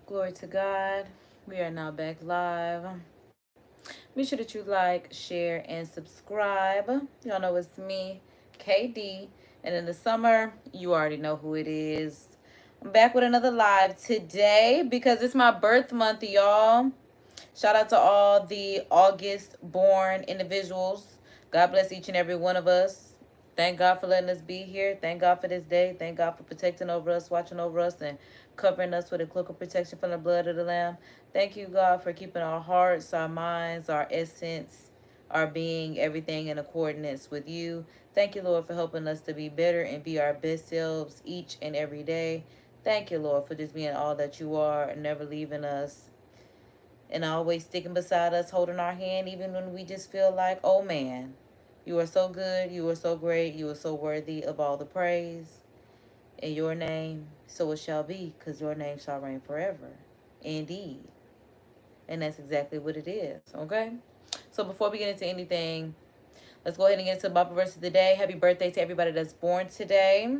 Glory to God. We are now back live. Make sure that you like, share, and subscribe. Y'all know it's me, KD. And in the summer, you already know who it is. I'm back with another live today because it's my birth month, y'all. Shout out to all the August born individuals. God bless each and every one of us. Thank God for letting us be here. Thank God for this day. Thank God for protecting over us, watching over us, and covering us with a cloak of protection from the blood of the Lamb. Thank you, God, for keeping our hearts, our minds, our essence, our being, everything in accordance with you. Thank you, Lord, for helping us to be better and be our best selves each and every day. Thank you, Lord, for just being all that you are and never leaving us and always sticking beside us, holding our hand, even when we just feel like, oh man, you are so good, you are so great, you are so worthy of all the praise. In your name, so it shall be, because your name shall reign forever. Indeed. And that's exactly what it is, okay? So before we get into anything, let's go ahead and get into the Bible verse of the day. Happy birthday to everybody that's born today.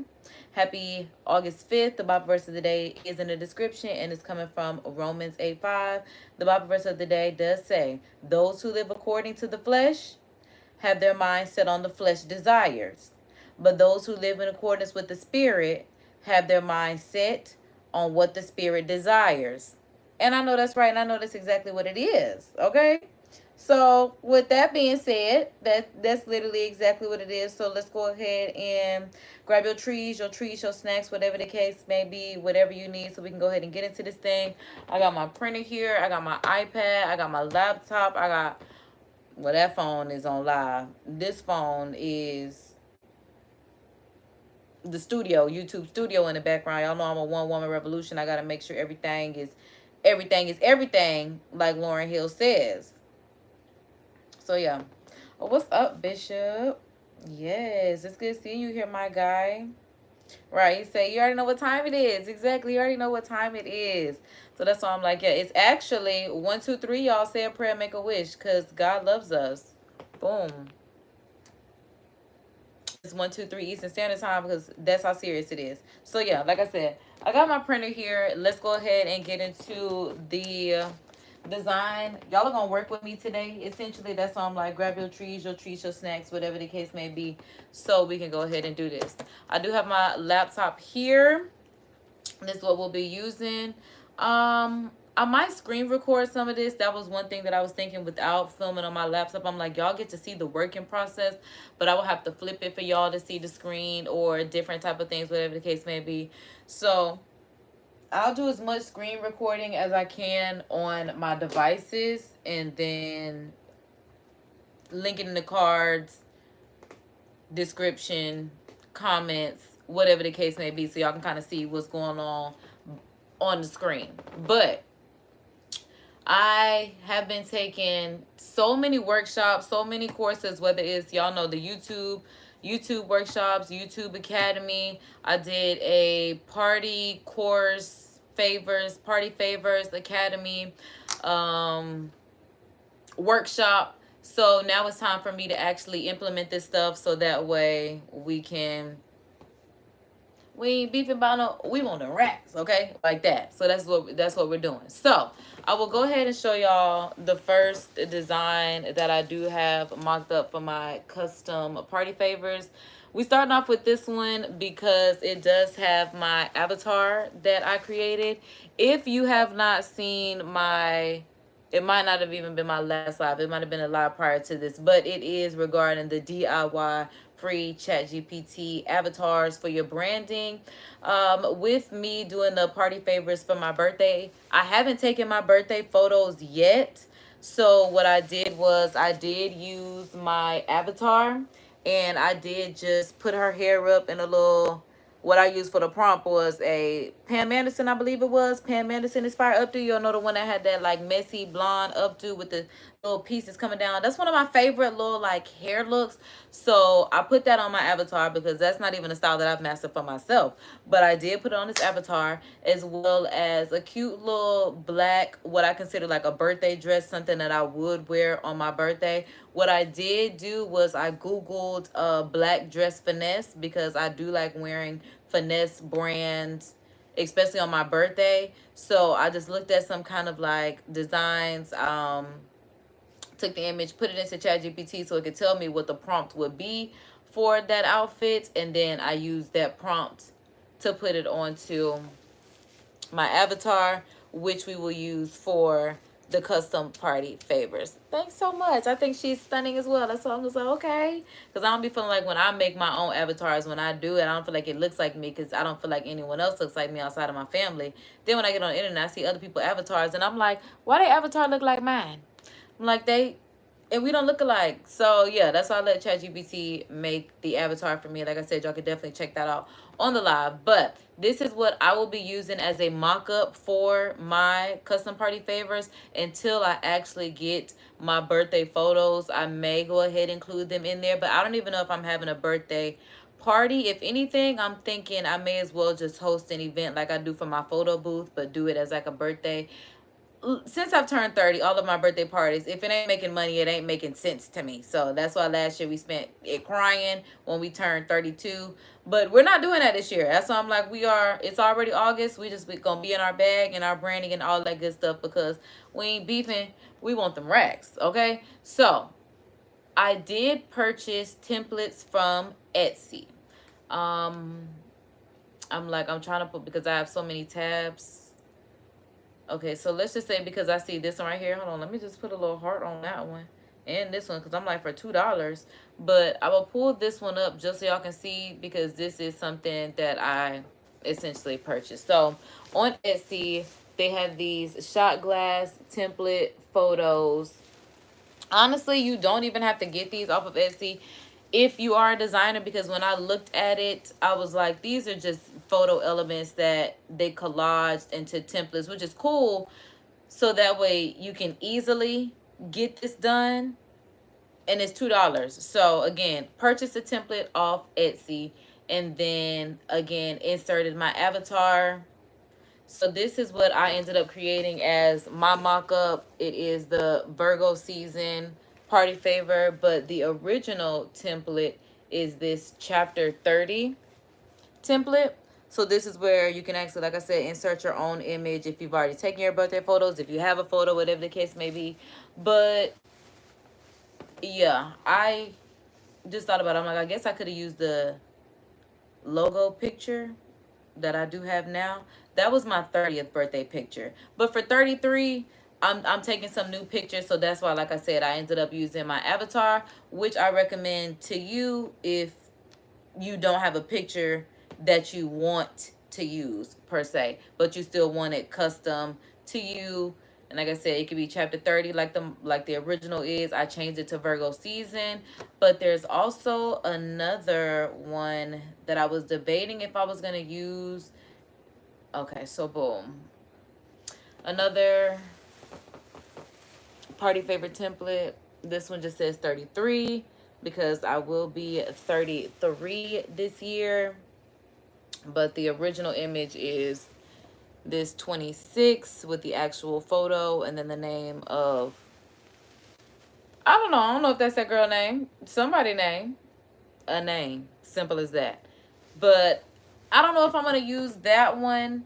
Happy August 5th. The Bible verse of the day is in the description and it's coming from Romans 8:5. The Bible verse of the day does say, those who live according to the flesh have their mind set on the flesh desires. But those who live in accordance with the Spirit have their mind set on what the Spirit desires. And I know that's right, and I know that's exactly what it is. Okay? So with that being said, that's literally exactly what it is. So let's go ahead and grab your snacks, whatever the case may be, whatever you need, so we can go ahead and get into this thing. I got my printer here, I got my iPad, I got my laptop, I got, well, that phone is on live. This phone is the studio, YouTube studio in the background. Y'all know I'm a one woman revolution. I gotta make sure everything, like Lauryn Hill says. So yeah. Oh, what's up, Bishop? Yes, it's good seeing you here, my guy. Right, you say you already know what time it is. Exactly, you already know what time it is. So that's why I'm like, yeah, it's actually 1, 2, 3. Y'all say a prayer, make a wish, because God loves us. Boom. It's 1, 2, 3 Eastern Standard Time because that's how serious it is. So yeah, like I said, I got my printer here. Let's go ahead and get into the design. Y'all are gonna work with me today. Essentially, that's why I'm like, grab your treats, your snacks, whatever the case may be, so we can go ahead and do this. I do have my laptop here. This is what we'll be using. I might screen record some of this. That was one thing that I was thinking without filming on my laptop. I'm like, y'all get to see the working process, but I will have to flip it for y'all to see the screen or different type of things, whatever the case may be. So I'll do as much screen recording as I can on my devices and then link it in the cards, description, comments, whatever the case may be, so y'all can kind of see what's going on the screen. But I have been taking so many workshops, so many courses, whether it's, y'all know, the YouTube workshops, YouTube Academy. I did a party favors academy workshop. So now it's time for me to actually implement this stuff so that way we ain't beefing about no, we want the racks, okay? Like that. So that's what we're doing. So I will go ahead and show y'all the first design that I do have mocked up for my custom party favors. We starting off with this one because it does have my avatar that I created. If you have not seen my, it might not have even been my last live. It might have been a live prior to this, but it is regarding the DIY free ChatGPT avatars for your branding. With me doing the party favors for my birthday, I haven't taken my birthday photos yet. So what I did was I did use my avatar and I did just put her hair up in a little, what I used for the prompt was a Pam Anderson, I believe it was. Pam Anderson inspired updo. You'll know the one that had that like messy blonde updo with the little pieces coming down. That's one of my favorite little like hair looks. So I put that on my avatar because that's not even a style that I've mastered for myself. But I did put it on this avatar, as well as a cute little black, what I consider like a birthday dress, something that I would wear on my birthday. What I did do was I Googled black dress finesse because I do like wearing finesse brands especially on my birthday. So I just looked at some kind of like designs, took the image, put it into ChatGPT so it could tell me what the prompt would be for that outfit, and then I used that prompt to put it onto my avatar, which we will use for the custom party favors. Thanks so much. I think she's stunning as well. That's why I was like, okay. Because I don't be feeling like when I make my own avatars, when I do it, I don't feel like it looks like me, because I don't feel like anyone else looks like me outside of my family. Then when I get on the internet, I see other people's avatars, and I'm like, why they avatar look like mine? I'm like, and we don't look alike. So yeah, that's why I let ChatGPT make the avatar for me. Like I said, y'all can definitely check that out on the live. But this is what I will be using as a mock-up for my custom party favors until I actually get my birthday photos. I may go ahead and include them in there, but I don't even know if I'm having a birthday party. If anything, I'm thinking I may as well just host an event like I do for my photo booth, but do it as like a birthday. Since I've turned 30, all of my birthday parties, if it ain't making money, it ain't making sense to me. So that's why last year we spent it crying when we turned 32. But we're not doing that this year. That's why I'm like, it's already August. We gonna be in our bag and our branding and all that good stuff, because we ain't beefing. We want them racks, okay? So I did purchase templates from Etsy. I'm trying to put, because I have so many tabs. Okay, so let's just say, because I see this one right here. Hold on, let me just put a little heart on that one and this one, because I'm like, for $2. But I will pull this one up just so y'all can see, because this is something that I essentially purchased. So on Etsy, they have these shot glass template photos. Honestly, you don't even have to get these off of Etsy if you are a designer, because when I looked at it, I was like, these are just photo elements that they collaged into templates, which is cool. So that way you can easily get this done, and it's $2. So again, purchase a template off Etsy, and then again, inserted my avatar. So this is what I ended up creating as my mock-up. It is the Virgo season party favor, but the original template is this chapter 30 template. So this is where you can actually, like I said, insert your own image if you've already taken your birthday photos, if you have a photo, whatever the case may be. But yeah, I just thought about it. I'm like, I guess I could have used the logo picture that I do have now. That was my 30th birthday picture. But for 33, I'm taking some new pictures. So that's why, like I said, I ended up using my avatar, which I recommend to you if you don't have a picture that you want to use per se, but you still want it custom to you. And like I said, it could be chapter 30 like the original is. I changed it to Virgo season. But there's also another one that I was debating if I was going to use. Okay, so boom. Another party favorite template. This one just says 33 because I will be 33 this year. But the original image is this 26 with the actual photo, and then the name of, I don't know if that's that girl name, somebody name, a name, simple as that. But I don't know if I'm going to use that one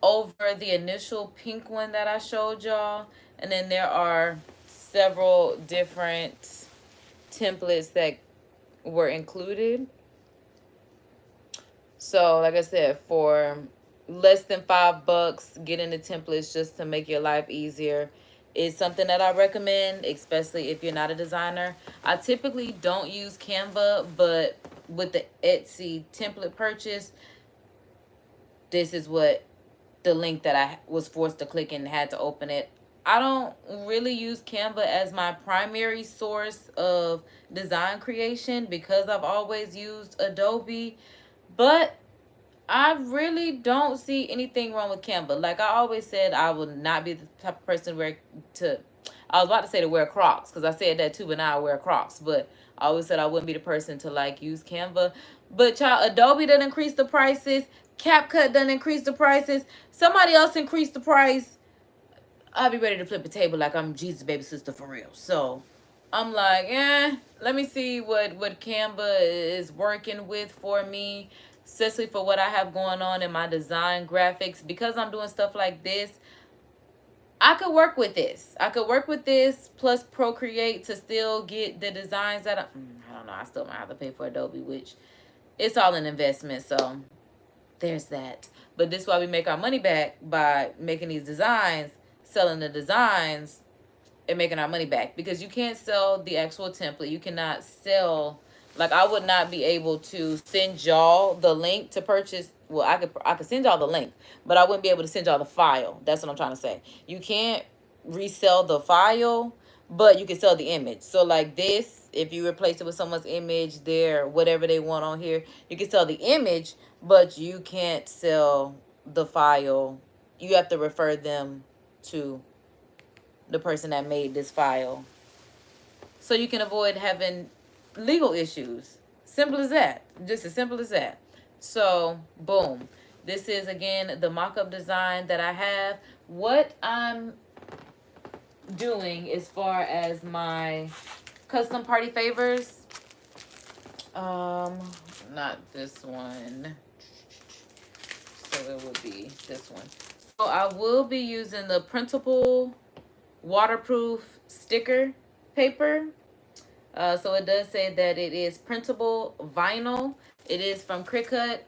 over the initial pink one that I showed y'all. And then there are several different templates that were included. So like I said, for less than $5, getting the templates just to make your life easier is something that I recommend, especially if you're not a designer. I typically don't use Canva, but with the Etsy template purchase, this is what the link that I was forced to click and had to open it. I don't really use Canva as my primary source of design creation because I've always used Adobe, but I really don't see anything wrong with Canva. Like I always said, I will not be the type of person I was about to say to wear Crocs, because I said that too, but now I wear Crocs. But I always said I wouldn't be the person to like use Canva. But child, Adobe doesn't increase the prices. CapCut doesn't increase the prices. Somebody else increased the price. I'll be ready to flip a table like I'm Jesus' baby sister for real. So I'm like, let me see what Canva is working with for me. especially for what I have going on in my design graphics. Because I'm doing stuff like this, I could work with this. I could work with this plus Procreate to still get the designs that I don't know. I still might have to pay for Adobe, which it's all an investment. So there's that. But this is why we make our money back, by making these designs, selling the designs, and making our money back. Because you can't sell the actual template. You cannot sell, like, I would not be able to send y'all the link to purchase. Well, I could send y'all the link, but I wouldn't be able to send y'all the file. That's what I'm trying to say. You can't resell the file, but you can sell the image. So like this, if you replace it with someone's image, their whatever they want on here, you can sell the image, but you can't sell the file. You have to refer them to the person that made this file, so you can avoid having legal issues. Simple as that. Just as simple as that. So boom, this is again the mock-up design that I have. What I'm doing as far as my custom party favors, not this one, so it would be this one. So I will be using the printable waterproof sticker paper. So it does say that it is printable vinyl. It is from Curated.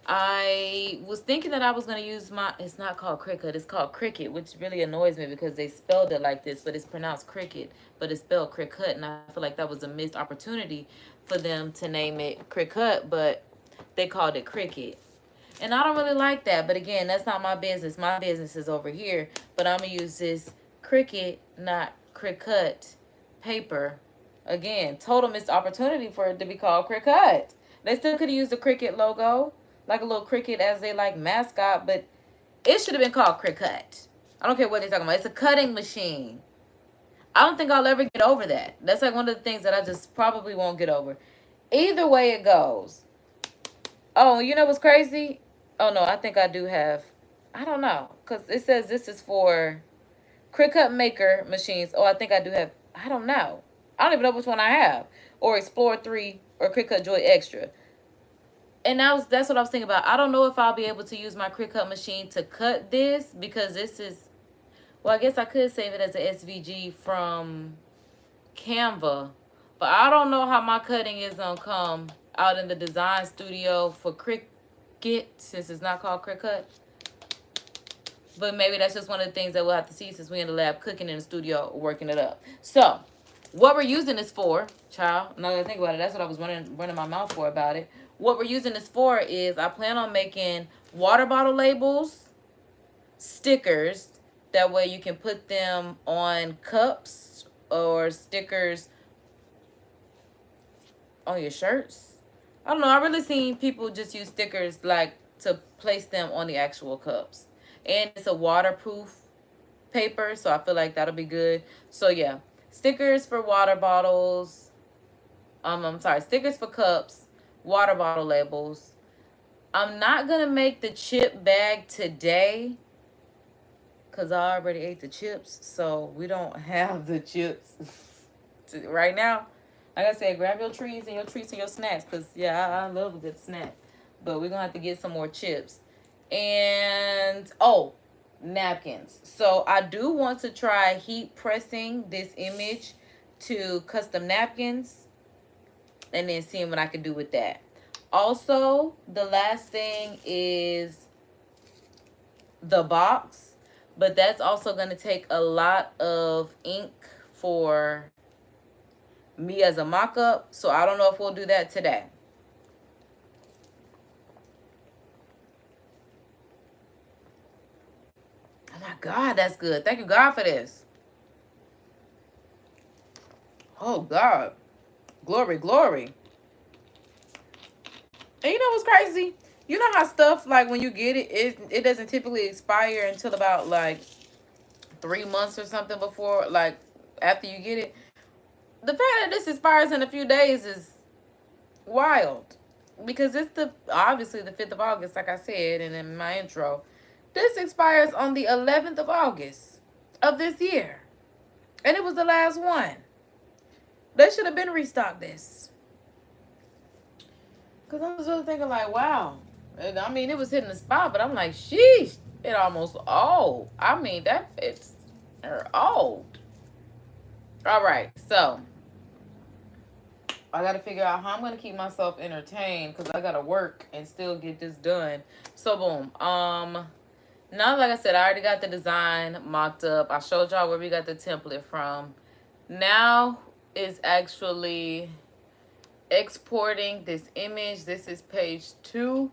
I was thinking that I was going to use it's not called Curated, it's called Cricut, which really annoys me because they spelled it like this, but it's pronounced Cricut, but it's spelled Curated, and I feel like that was a missed opportunity for them to name it Curated, but they called it Cricut. And I don't really like that, but again, that's not my business. My business is over here, but I'm going to use this Cricut, not Curated paper. Again, total missed opportunity for it to be called Curated. They still could have used the Cricut logo, like a little cricket as they like mascot, but it should have been called Curated. I don't care what they're talking about. It's a cutting machine. I don't think I'll ever get over that. That's like one of the things that I just probably won't get over. Either way it goes. Oh, you know what's crazy? Oh, no, I think I do have. I don't know, because it says this is for Cricut maker machines. Oh, I think I do have. I don't know. I don't even know which one I have. Or Explorer 3 or Cricut Joy Extra. And that's what I was thinking about. I don't know if I'll be able to use my Cricut machine to cut this, because this is, well, I guess I could save it as an SVG from Canva. But I don't know how my cutting is going to come out in the design studio for Cricut, since it's not called Cricut. But maybe that's just one of the things that we'll have to see, since we're in the lab cooking in the studio, working it up. So what we're using this for, child, now that I think about it, that's what I was running my mouth for about it. What we're using this for is I plan on making water bottle labels, stickers. That way you can put them on cups, or stickers on your shirts. I don't know. I really seen people just use stickers like to place them on the actual cups. And it's a waterproof paper, so I feel like that'll be good. So yeah, stickers for water bottles. I'm sorry, stickers for cups, water bottle labels. I'm not gonna make the chip bag today because I already ate the chips, so we don't have the chips right now. Like I said, grab your treats and your snacks, because yeah, I love a good snack. But we're gonna have to get some more chips. And oh, napkins. So I do want to try heat pressing this image to custom napkins, and then seeing what I can do with that. Also, the last thing is the box, but that's also going to take a lot of ink for me as a mock-up, so I don't know if we'll do that today. Oh my God, that's good. Thank you, God, for this. Oh God, glory, glory. And you know what's crazy? You know how stuff, like when you get it, it doesn't typically expire until about like 3 months or something before, like after you get it. The fact that this expires in a few days is wild, because it's obviously the 5th of August, like I said, and in my intro, this expires on the 11th of August of this year, and it was the last one. They should have been restocked this. Because I was really thinking like, wow. I mean, it was hitting the spot, but I'm like, sheesh, it almost old. I mean, that fits her old. All right, so I got to figure out how I'm going to keep myself entertained because I got to work and still get this done. So, boom. Now, like I said, I already got the design mocked up. I showed y'all where we got the template from. Now is actually exporting this image. This is page 2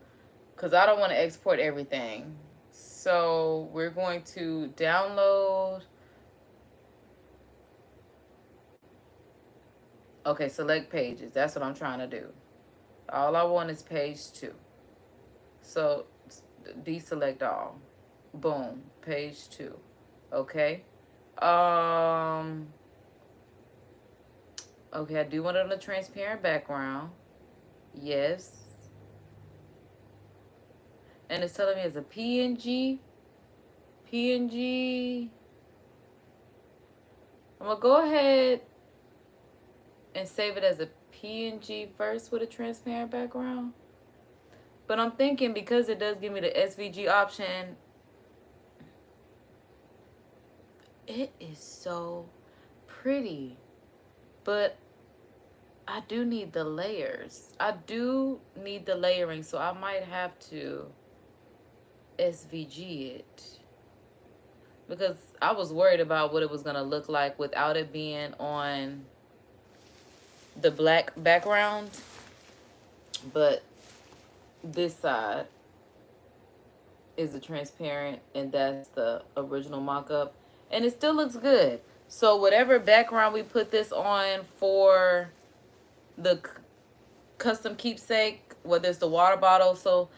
because I don't want to export everything. So we're going to download. Okay, select pages. That's what I'm trying to do. All I want is page 2. So deselect all. Boom, page 2. Okay. Okay, I do want it on a transparent background. Yes. And it's telling me it's a PNG. PNG. I'm going to go ahead and save it as a PNG first with a transparent background. But I'm thinking because it does give me the SVG option, it is so pretty. But I do need the layers. I do need the layering, so I might have to SVG it. Because I was worried about what it was going to look like without it being on the black background. But this side is the transparent, and that's the original mock-up. And it still looks good. So whatever background we put this on for the custom keepsake, whether it's the water bottle. So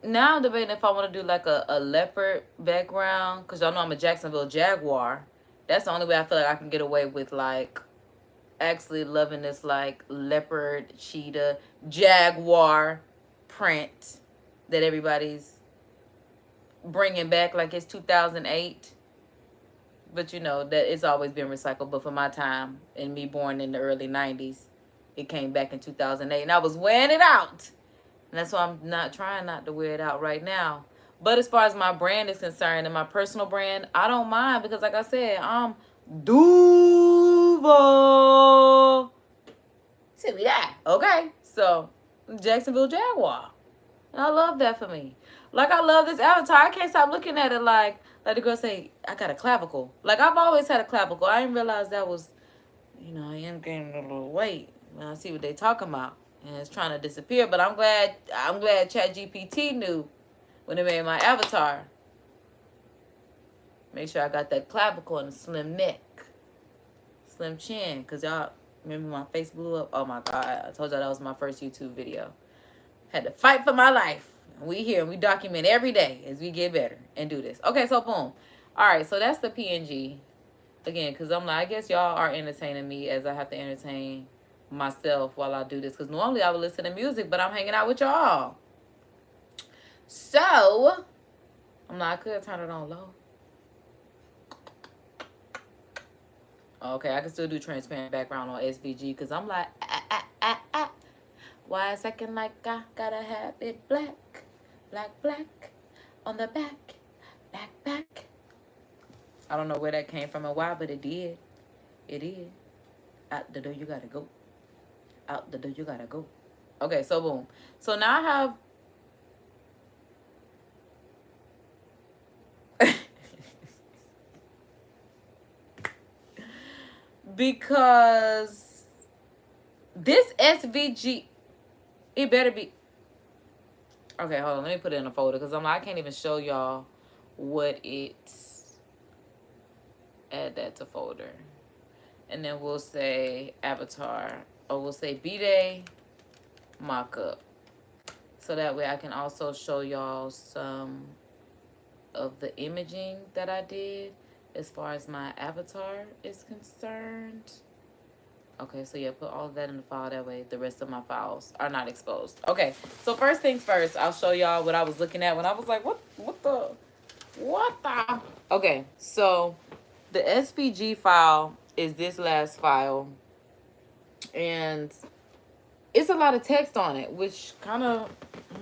now I'm debating if I want to do like a leopard background, because y'all know I'm a Jacksonville Jaguar. That's the only way I feel like I can get away with like actually loving this like leopard, cheetah, jaguar print that everybody's bringing back like it's 2008. But you know that it's always been recycled. But for my time and me born in the early 90s, it came back in 2008 and I was wearing it out. And that's why I'm not trying not to wear it out right now. But as far as my brand is concerned and my personal brand, I don't mind because like I said, I'm Duval. See, we got. Okay. So, Jacksonville Jaguar. And I love that for me. Like, I love this avatar. I can't stop looking at it like the girl say, I got a clavicle. Like, I've always had a clavicle. I didn't realize that was, you know, I am gaining a little weight when I see what they talking about. And it's trying to disappear. But I'm glad ChatGPT knew when they made my avatar. Make sure I got that clavicle and a slim neck. Slim chin. Because y'all remember my face blew up? Oh, my God. I told y'all that was my first YouTube video. Had to fight for my life. We here and we document every day as we get better and do this. Okay, so boom. All right, so that's the PNG. Again, because I'm like, I guess y'all are entertaining me as I have to entertain myself while I do this. Because normally I would listen to music, but I'm hanging out with y'all. So, I'm like, I could turn it on low. Okay, I can still do transparent background on SVG because I'm like, why a second like I gotta have it black. Black, black, on the back, back. I don't know where that came from and why, but it did. It did. Out the door you gotta go. Out the door you gotta go. Okay, so boom. So now I have... because this SVG, it better be... Okay, hold on. Let me put it in a folder because I'm like, I can't even show y'all what it's... Add that to folder. And then we'll say avatar. Or we'll say B-Day mockup. So that way I can also show y'all some of the imaging that I did as far as my avatar is concerned. Okay, so yeah, put all of that in the file. That way the rest of my files are not exposed. Okay, so first things first, I'll show y'all what I was looking at when I was like, what the? Okay, so the SVG file is this last file. And it's a lot of text on it, which kind of,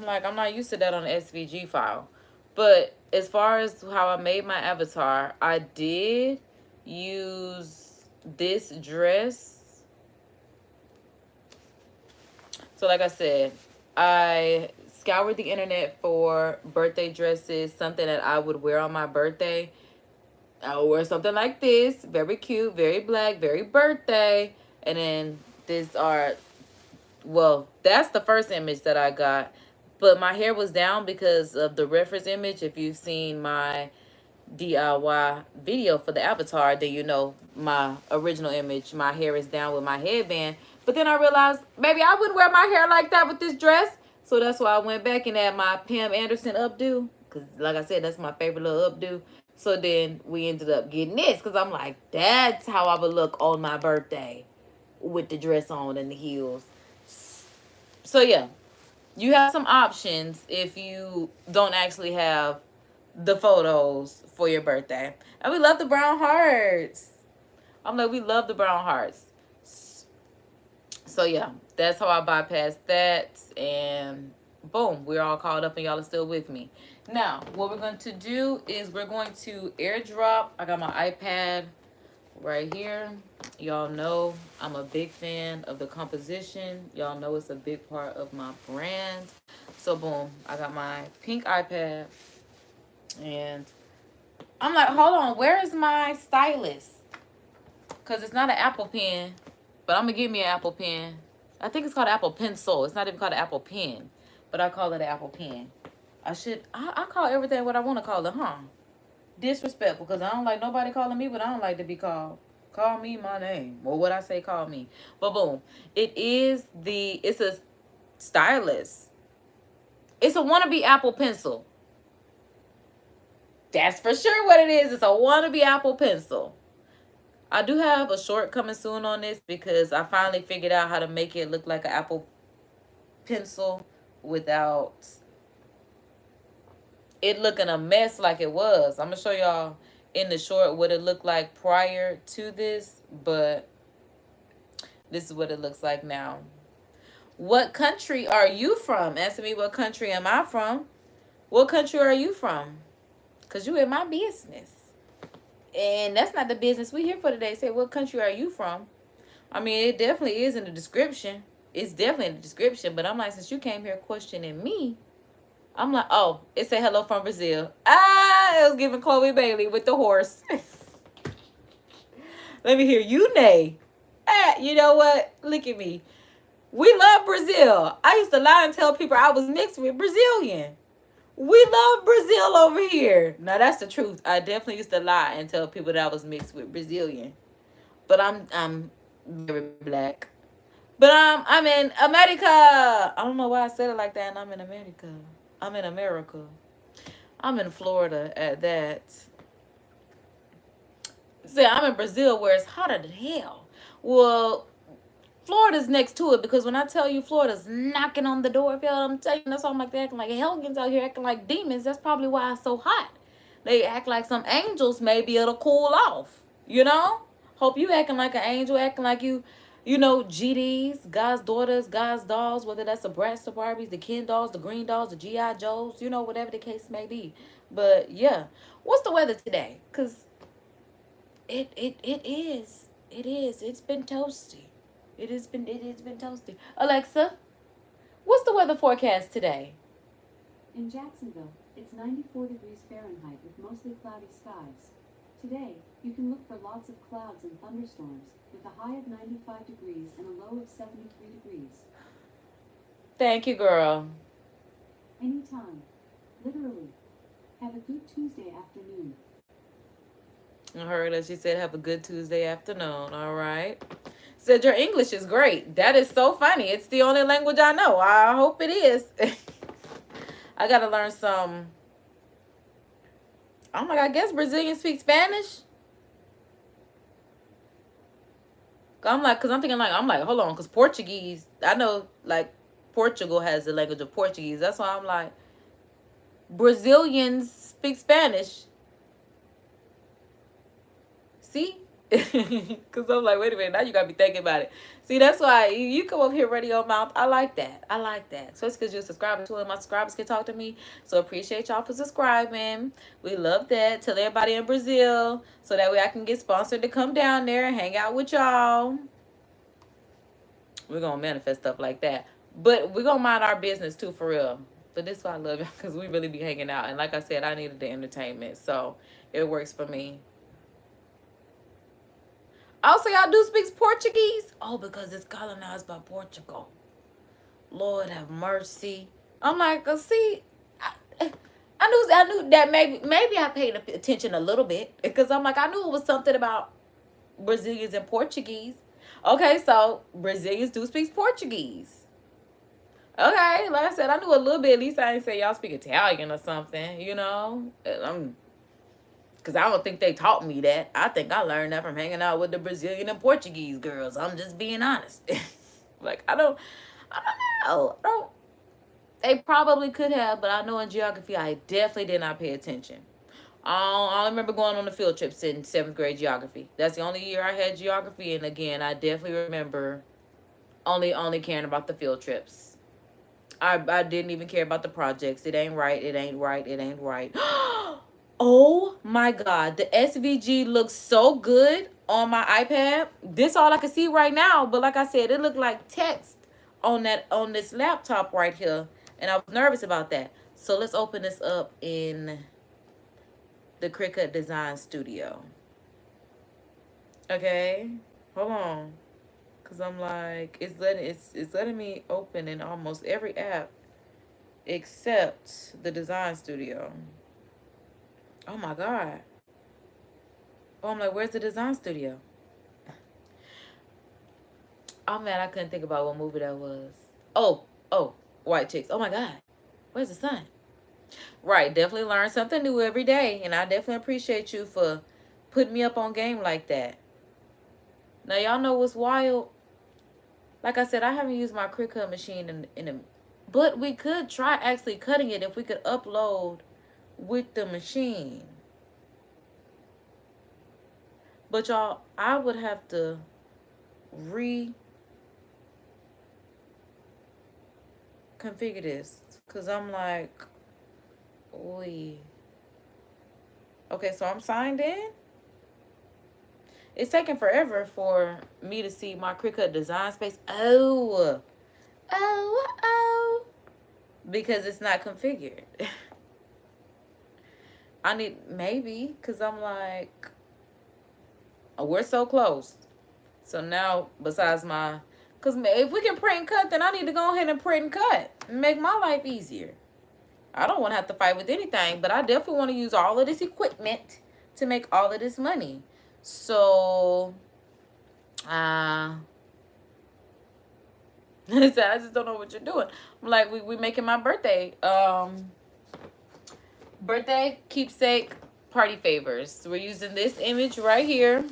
I'm not used to that on the SVG file. But as far as how I made my avatar, I did use this dress. So like I said, I scoured the internet for birthday dresses, something that I would wear on my birthday. I would wear something like this, very cute, very black, very birthday. And then these are, well, that's the first image that I got. But my hair was down because of the reference image. If you've seen my DIY video for the avatar, then you know my original image. My hair is down with my headband. But then I realized, maybe I wouldn't wear my hair like that with this dress. So that's why I went back and had my Pam Anderson updo. Because like I said, that's my favorite little updo. So then we ended up getting this. Because I'm like, that's how I would look on my birthday. With the dress on and the heels. So yeah, you have some options if you don't actually have the photos for your birthday. And we love the brown hearts. I'm like, we love the brown hearts. So yeah, that's how I bypassed that. And boom, we're all caught up and y'all are still with me. Now, what we're going to do is we're going to airdrop. I got my iPad right here. Y'all know I'm a big fan of the composition. Y'all know it's a big part of my brand. So boom, I got my pink iPad. And I'm like, hold on, where is my stylus? Because it's not an Apple Pen, but I'm going to give me an Apple Pen. I think it's called Apple Pencil. It's not even called an Apple Pen, but I call it an Apple Pen. I call everything what I want to call it, huh? Disrespectful, because I don't like nobody calling me what I don't like to be called. Call me my name, or what I say call me. But boom, it's a stylus. It's a wannabe Apple Pencil. That's for sure what it is. It's a wannabe Apple Pencil. I do have a short coming soon on this because I finally figured out how to make it look like an Apple Pencil without it looking a mess like it was. I'm going to show y'all in the short what it looked like prior to this, but this is what it looks like now. What country are you from? Answer me, what country am I from? What country are you from? Because you in my business. And that's not the business we here for today. Say, what country are you from? I mean, it definitely is in the description. It's definitely in the description. But I'm like, since you came here questioning me, I'm like, oh, it said hello from Brazil. Ah, it was giving Chloe Bailey with the horse. Let me hear you neigh. Ah, you know what? Look at me. We love Brazil. I used to lie and tell people I was mixed with Brazilian. We love Brazil over here. Now, that's the truth. I definitely used to lie and tell people that I was mixed with Brazilian. But I'm very black. But I'm in America. I don't know why I said it like that, and I'm in America. I'm in America. I'm in Florida at that. See, I'm in Brazil where it's hotter than hell. Well, Florida's next to it because when I tell you Florida's knocking on the door, I'm telling you, that's why I'm like, they're acting like hellions out here, acting like demons. That's probably why it's so hot. They act like some angels. Maybe it'll cool off. You know? Hope you acting like an angel, acting like you know, GDs, God's daughters, God's dolls, whether that's the Bratz, the Barbies, the Ken dolls, the Green dolls, the G.I. Joes, you know, whatever the case may be. But yeah, what's the weather today? Because it is. It is. It's been toasty. It has been toasty. Alexa, what's the weather forecast today? In Jacksonville, it's 94 degrees Fahrenheit with mostly cloudy skies. Today, you can look for lots of clouds and thunderstorms, with a high of 95 degrees and a low of 73 degrees. Thank you, girl. Anytime. Literally. Have a good Tuesday afternoon. I heard her. She said, have a good Tuesday afternoon. All right. Said, your English is great. That is so funny. It's the only language I know. I hope it is. I got to learn some. I'm like, I guess Brazilians speak Spanish. I'm like, because I'm thinking like, hold on, because Portuguese, I know like Portugal has the language of Portuguese. That's why I'm like, Brazilians speak Spanish. See? Because I'm like, wait a minute, now you got to be thinking about it. See, that's why you come up here ready on mouth. I like that. I like that. So it's because you're subscribing to it. My subscribers can talk to me. So appreciate y'all for subscribing. We love that. Tell everybody in Brazil so that way I can get sponsored to come down there and hang out with y'all. We're going to manifest stuff like that. But we're going to mind our business too, for real. But this is why I love y'all, because we really be hanging out. And like I said, I needed the entertainment. So it works for me. Also, y'all do speak Portuguese? Oh, because it's colonized by Portugal. Lord have mercy. I'm like, see, I knew that maybe I paid attention a little bit, because I'm like, I knew it was something about Brazilians and Portuguese. Okay, so Brazilians do speak Portuguese. Okay, like I said, I knew a little bit. At least I didn't say y'all speak Italian or something, you know? Because I don't think they taught me that. I think I learned that from hanging out with the Brazilian and Portuguese girls. I'm just being honest. Like, I don't know. They probably could have, but I know in geography, I definitely did not pay attention. I remember going on the field trips in 7th grade geography. That's the only year I had geography. And again, I definitely remember only caring about the field trips. I didn't even care about the projects. It ain't right. It ain't right. It ain't right. Oh my God. The SVG looks so good on my iPad. This all I can see right now. But like I said, it looked like text on this laptop right here. And I was nervous about that. So let's open this up in the Cricut Design Studio. Okay. Hold on. Cause I'm like, it's letting me open in almost every app except the Design Studio. Oh my God. Oh, I'm like, where's the Design Studio? Oh man, I couldn't think about what movie that was. Oh, White Chicks. Oh my God. Where's the sun? Right, definitely learn something new every day. And I definitely appreciate you for putting me up on game like that. Now y'all know what's wild? Like I said, I haven't used my Cricut machine in a, but we could try actually cutting it if we could upload with the machine. But y'all, I would have to reconfigure this, because I'm like, oi. Okay, so I'm signed in. It's taking forever for me to see my Cricut design space. Oh. Because it's not configured. I need, maybe, because I'm like, oh, we're so close. So now, besides my, because if we can print and cut, then I need to go ahead and print and cut and make my life easier. I don't want to have to fight with anything, but I definitely want to use all of this equipment to make all of this money. So, I just don't know what you're doing. I'm like, we making my birthday keepsake party favors. We're using this image right here,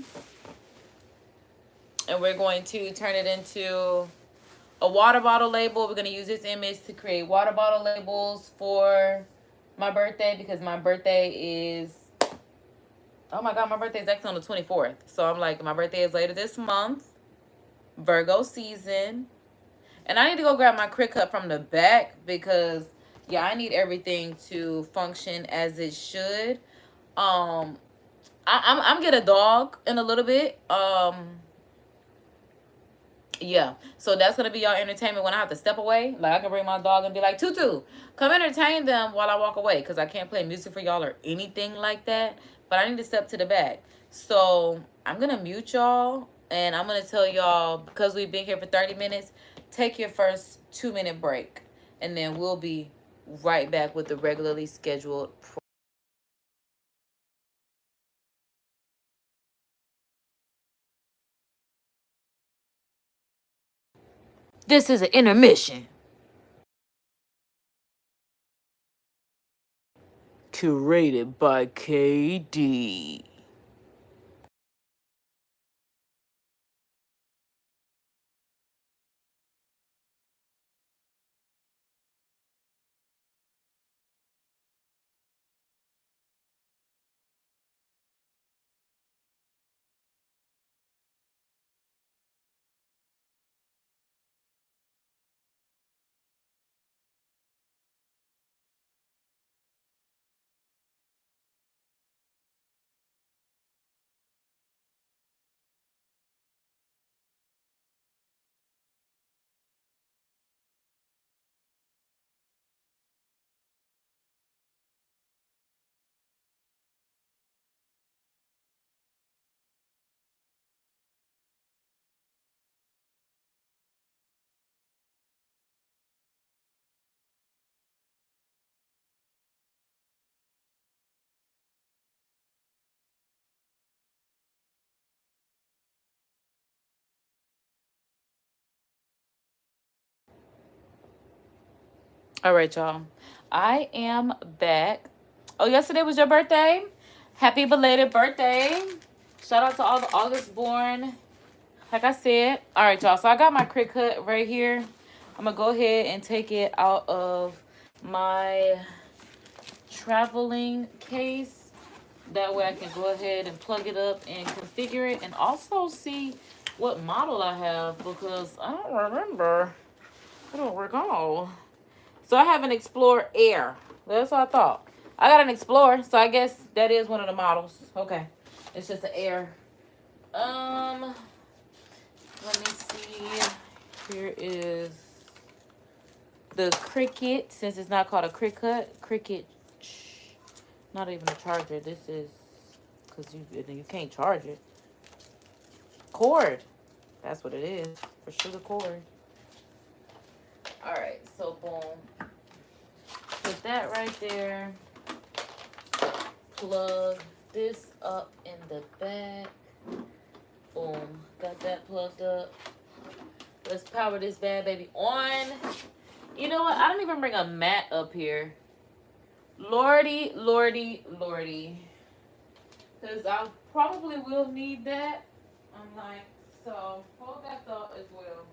and we're going to turn it into a water bottle label. We're going to use this image to create water bottle labels for my birthday, because my birthday is, oh my God, my birthday is actually on the 24th. So I'm like, my birthday is later this month, Virgo season. And I need to go grab my Cricut from the back, because yeah, I need everything to function as it should. I'm get a dog in a little bit. Yeah, so that's gonna be y'all entertainment when I have to step away. Like, I can bring my dog and be like, Tutu, come entertain them while I walk away, because I can't play music for y'all or anything like that. But I need to step to the back. So I'm gonna mute y'all, and I'm gonna tell y'all, because we've been here for 30 minutes, take your first 2-minute break, and then we'll be right back with the regularly scheduled program. This is an intermission. Curated by KD. All right, y'all. I am back. Oh, yesterday was your birthday. Happy belated birthday. Shout out to all the August born. Like I said. All right, y'all. So I got my Cricut right here. I'm going to go ahead and take it out of my traveling case. That way I can go ahead and plug it up and configure it. And also see what model I have, because I don't remember. I don't recall. So I have an Explorer Air. That's what I thought. I got an Explorer, so I guess that is one of the models. Okay. It's just an Air. Let me see. Here is the Cricut. Since it's not called a Cricut. Not even a charger. This is, because you can't charge it. Cord. That's what it is. For sure, the cord. Alright, so boom. Put that right there. Plug this up in the back. Boom. Got that plugged up. Let's power this bad baby on. You know what? I don't even bring a mat up here. Lordy. Because I probably will need that. I'm like, so hold that thought as well.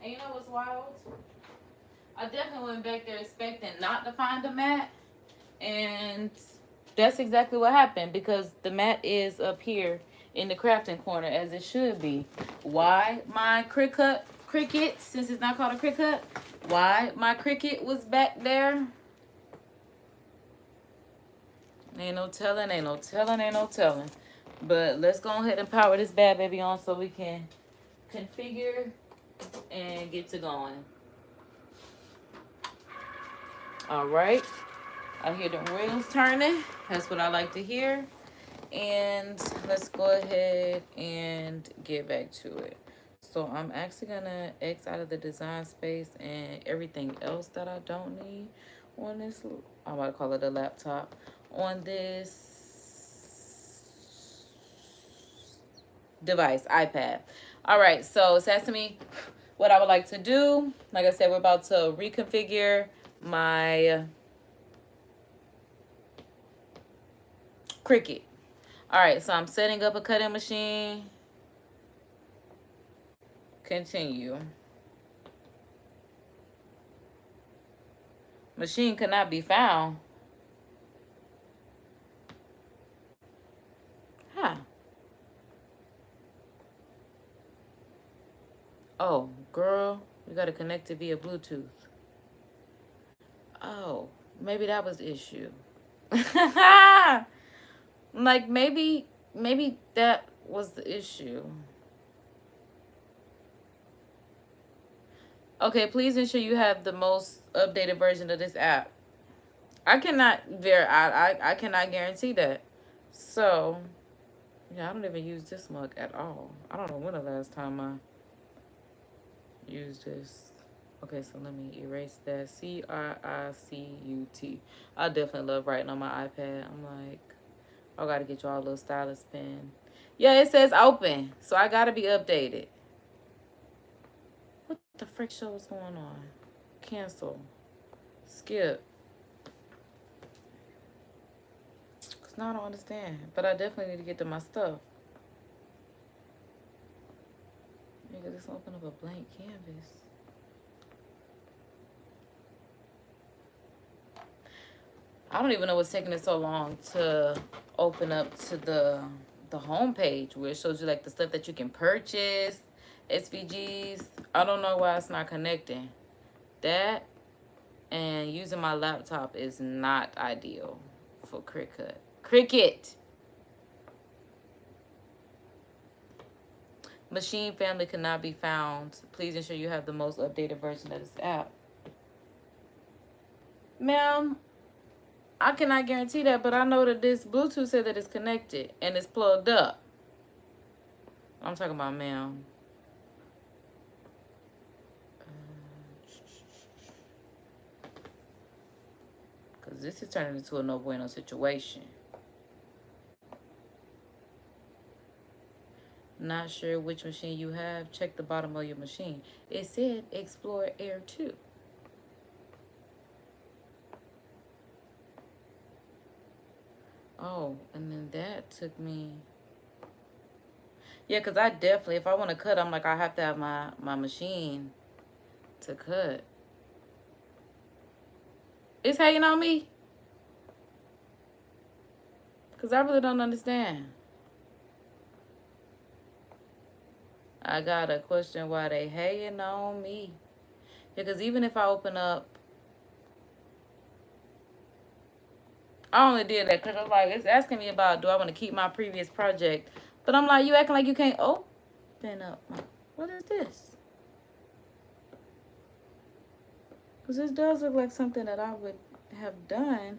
And you know what's wild? I definitely went back there expecting not to find a mat. And that's exactly what happened, because the mat is up here in the crafting corner as it should be. Why my Cricut, since it's not called a Cricut, why my Cricut was back there? Ain't no telling. But let's go ahead and power this bad baby on so we can configure and get to going. All right. I hear the wheels turning. That's what I like to hear. And let's go ahead and get back to it. So I'm actually going to X out of the design space and everything else that I don't need on this. I'm about to call it a laptop. On this device, iPad. All right, so it's asking me what I would like to do. Like I said, we're about to reconfigure my Cricut. All right, so I'm setting up a cutting machine. Continue. Machine cannot be found. Huh. Oh, girl, you got to connect it via Bluetooth. Oh, maybe that was the issue. Like, maybe that was the issue. Okay, please ensure you have the most updated version of this app. I cannot I cannot guarantee that. So, yeah, I don't even use this mug at all. I don't know when the last time I used this. Okay, so let me erase that. CRICUT. I definitely love writing on my iPad. I'm like, I gotta get y'all a little stylus pen. Yeah, it says open, so I gotta be updated. What the frick show is going on? Cancel. Skip. Cause now I don't understand, but I definitely need to get to my stuff. Nigga, just open up a blank canvas. I don't even know what's taking it so long to open up to the home page where it shows you like the stuff that you can purchase, SVGs. I don't know why it's not connecting. That and using my laptop is not ideal for Cricut. Machine family cannot be found. Please ensure you have the most updated version of this app. Ma'am, I cannot guarantee that, but I know that this Bluetooth said that it's connected and it's plugged up. I'm talking about, ma'am. because this is turning into a no bueno situation. Not sure which machine you have? Check the bottom of your machine. It said Explore Air 2. Oh, and then that took me... Yeah, because I definitely, if I want to cut, I'm like, I have to have my machine to cut. It's hating on me? Because I really don't understand. I got a question why they hating on me. Because even if I open up, I only did that because I'm like, it's asking me about, do I want to keep my previous project? But I'm like, you acting like you can't open up. What is this? Because this does look like something that I would have done.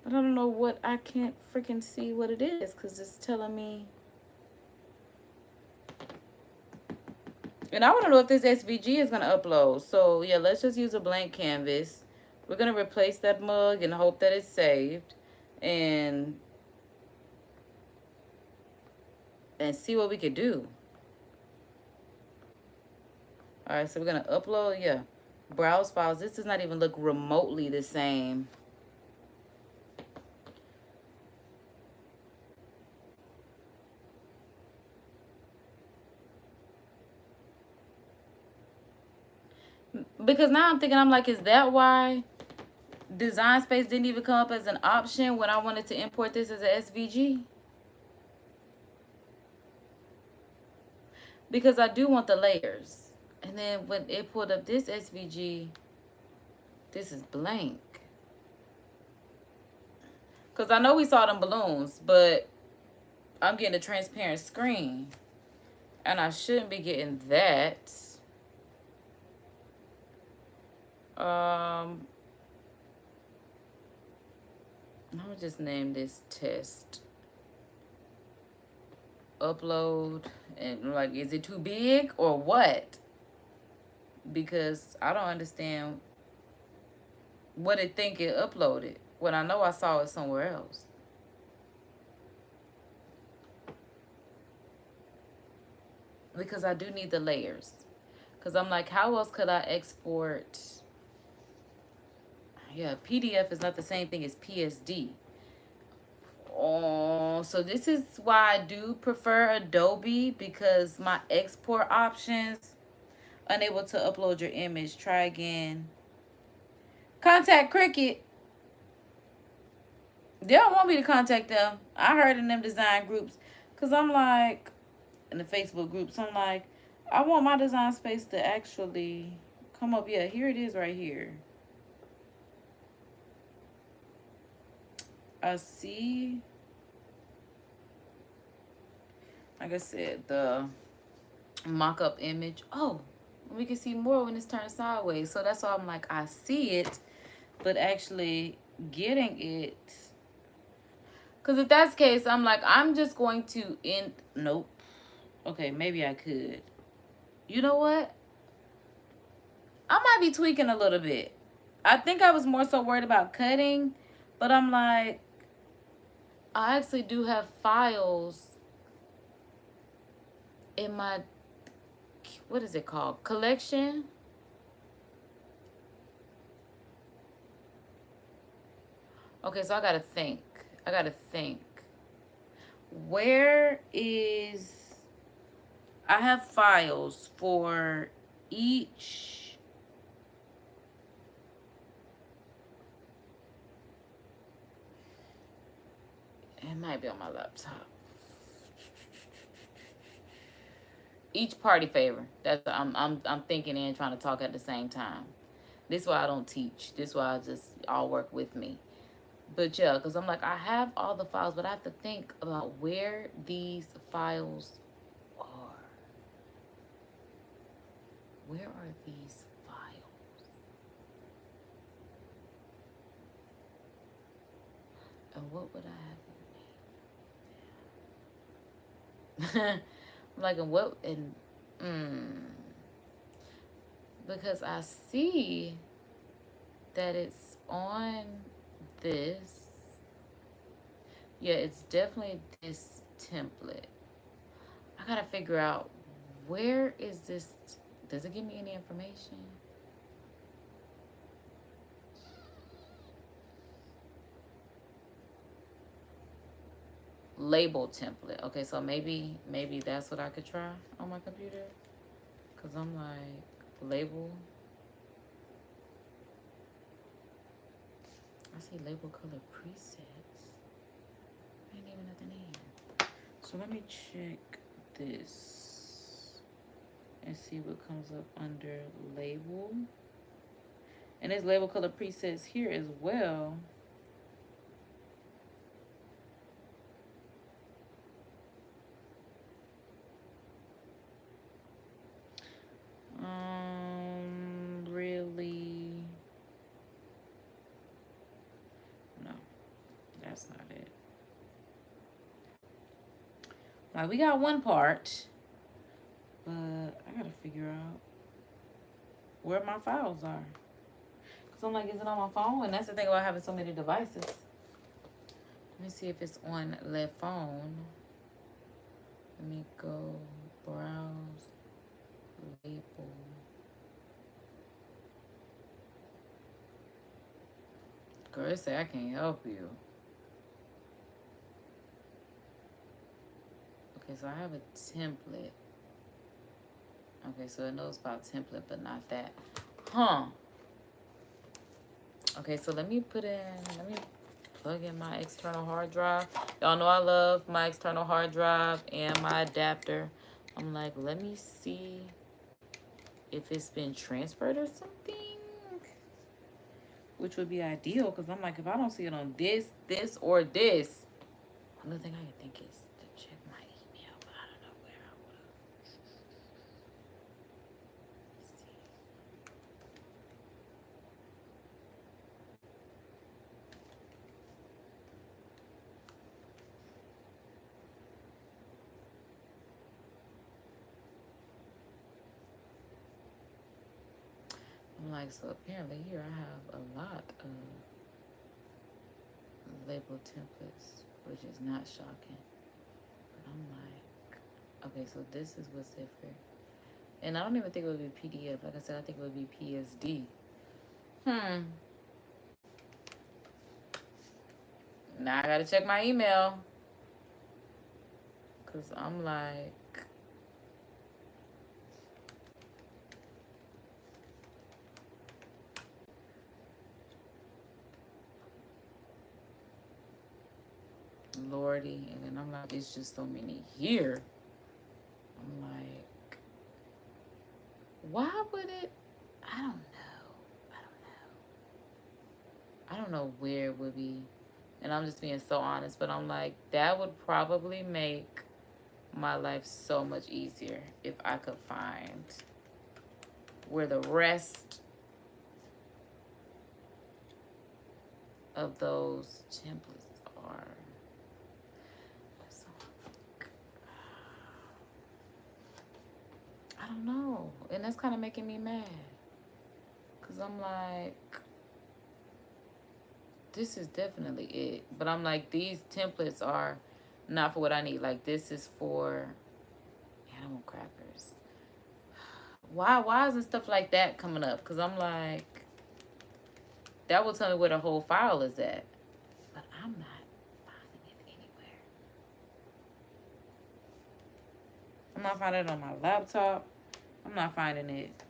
But I don't know what, I can't freaking see what it is because it's telling me. And I want to know if this SVG is going to upload. So, yeah, let's just use a blank canvas. We're going to replace that mug and hope that it's saved. And see what we could do. All right, so we're going to upload, yeah. Browse files. This does not even look remotely the same. Because now I'm thinking, I'm like, is that why Design Space didn't even come up as an option when I wanted to import this as a SVG? Because I do want the layers. And then when it pulled up this SVG, this is blank. Because I know we saw them balloons, but I'm getting a transparent screen. And I shouldn't be getting that. I'm gonna just name this test. Upload. And like, is it too big or what? Because I don't understand what it think it uploaded when I know I saw it somewhere else. Because I do need the layers. Because I'm like, how else could I export? Yeah, PDF is not the same thing as PSD. Oh, so this is why I do prefer Adobe, because my export options, unable to upload your image. Try again. Contact Cricket. They don't want me to contact them. I heard in them design groups, because I'm like, in the Facebook groups, I'm like, I want my Design Space to actually come up. Yeah, here it is right here. I see, like I said, the mock-up image. Oh, we can see more when it's turned sideways. So that's why I'm like, I see it, but actually getting it. Because if that's the case, I'm like, I'm just going to end. Nope. Okay, maybe I could. You know what? I might be tweaking a little bit. I think I was more so worried about cutting, but I'm like, I actually do have files in my, what is it called? Collection. Okay, so I gotta think. Where is, I have files for each. It might be on my laptop. Each party favor. That's I'm thinking and trying to talk at the same time. This is why I don't teach. This is why I just all work with me. But yeah, because I'm like, I have all the files, but I have to think about where these files are. Where are these files? And what would I have in there? Like, and what, and, because I see that it's on this. Yeah, it's definitely this template. I gotta figure out, where is this? Does it give me any information? Label template. Okay, so maybe that's what I could try on my computer. Cause I'm like, label. I see label color presets. Ain't even nothing in here. So let me check this and see what comes up under label. And there's label color presets here as well. Really? No, that's not it. Like, we got one part, but I gotta figure out where my files are. Cause I'm like, is it on my phone? And that's the thing about having so many devices. Let me see if it's on the phone. Let me go browse label. Girl, it say I can't help you. Okay, so I have a template. Okay, so it knows about template, but not that. Huh. Okay, so let me plug in my external hard drive. Y'all know I love my external hard drive and my adapter. I'm like, let me see if it's been transferred or something, which would be ideal, because I'm like, if I don't see it on this, or this, another thing I can think is to check my email, but I don't know where I would have. See. I'm like, so apparently here I have a lot of label templates, which is not shocking. But I'm like, okay, so this is what's different. And I don't even think it would be PDF. Like I said, I think it would be PSD. Now I gotta check my email. Cause I'm like, Lordy, and then I'm like, it's just so many here. I'm like, why would it? I don't know where it would be. And I'm just being so honest, but I'm like, that would probably make my life so much easier if I could find where the rest of those templates are. So, I don't know. And that's kind of making me mad. Because I'm like, this is definitely it. But I'm like, these templates are not for what I need. Like, this is for animal crackers. Why isn't stuff like that coming up? Because I'm like, that will tell me where the whole file is at. But I'm not finding it anywhere. I'm not finding it on my laptop. I'm not finding it.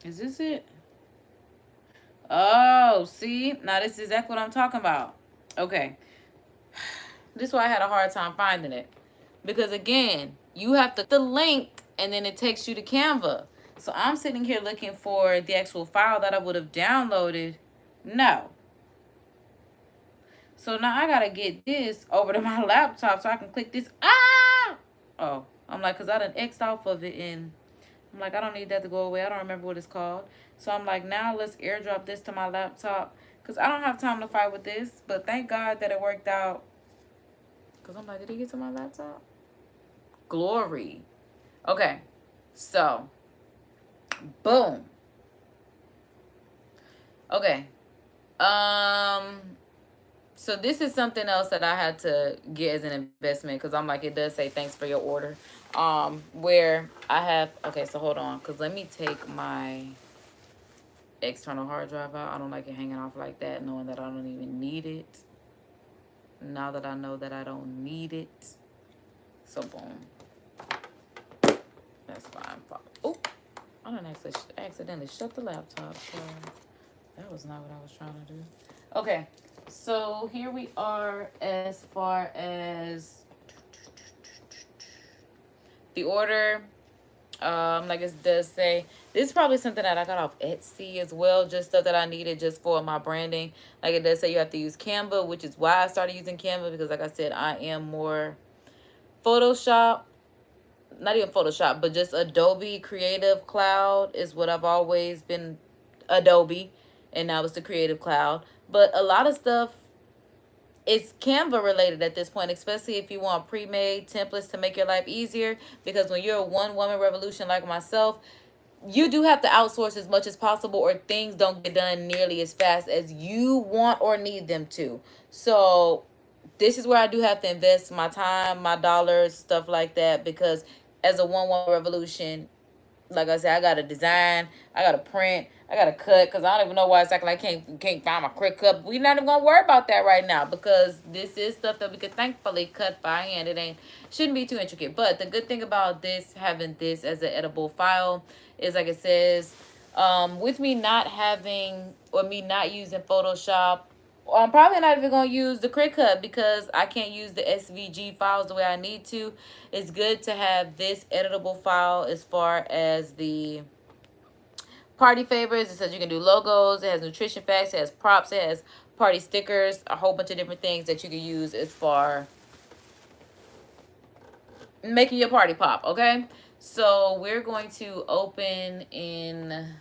Is this it? Oh, see? Now this is exactly what I'm talking about. Okay. This is why I had a hard time finding it. Because again, you have the link and then it takes you to Canva. So I'm sitting here looking for the actual file that I would have downloaded. No. So now I gotta get this over to my laptop so I can click this. Ah! Oh, I'm like, because I done X'd off of it and I'm like, I don't need that to go away. I don't remember what it's called. So I'm like, now let's airdrop this to my laptop. Because I don't have time to fight with this. But thank God that it worked out. Because I'm like, did he get to my laptop? Glory. Okay. So, boom. Okay. So this is something else that I had to get as an investment, because I'm like, it does say thanks for your order. Where I have, okay, so hold on, because let me take my external hard drive out. I don't like it hanging off like that, knowing that I don't even need it. Now that I know that I don't need it. So boom. That's fine. Oh, I didn't actually accidentally shut the laptop. So that was not what I was trying to do. Okay, so here we are as far as the order. Like it does say, this is probably something that I got off Etsy as well, just stuff that I needed just for my branding. Like it does say you have to use Canva, which is why I started using Canva, because like I said, I am more Photoshop, not even Photoshop, but just Adobe Creative Cloud is what I've always been, Adobe, and now it's the Creative Cloud. But a lot of stuff is Canva related at this point, especially if you want pre-made templates to make your life easier, because when you're a one-woman revolution like myself, you do have to outsource as much as possible, or things don't get done nearly as fast as you want or need them to. So this is where I do have to invest my time, my dollars, stuff like that, because as a one-woman revolution, like I said, I got to design, I got to print, I got to cut, because I don't even know why it's like I can't find my quick cut. We're not even going to worry about that right now, because this is stuff that we could thankfully cut by hand. It shouldn't be too intricate. But the good thing about this, having this as an edible file, is like it says, with me not having, or me not using Photoshop, I'm probably not even going to use the Cricut, because I can't use the SVG files the way I need to. It's good to have this editable file as far as the party favors. It says you can do logos. It has nutrition facts. It has props. It has party stickers. A whole bunch of different things that you can use as far making your party pop, okay? So we're going to open in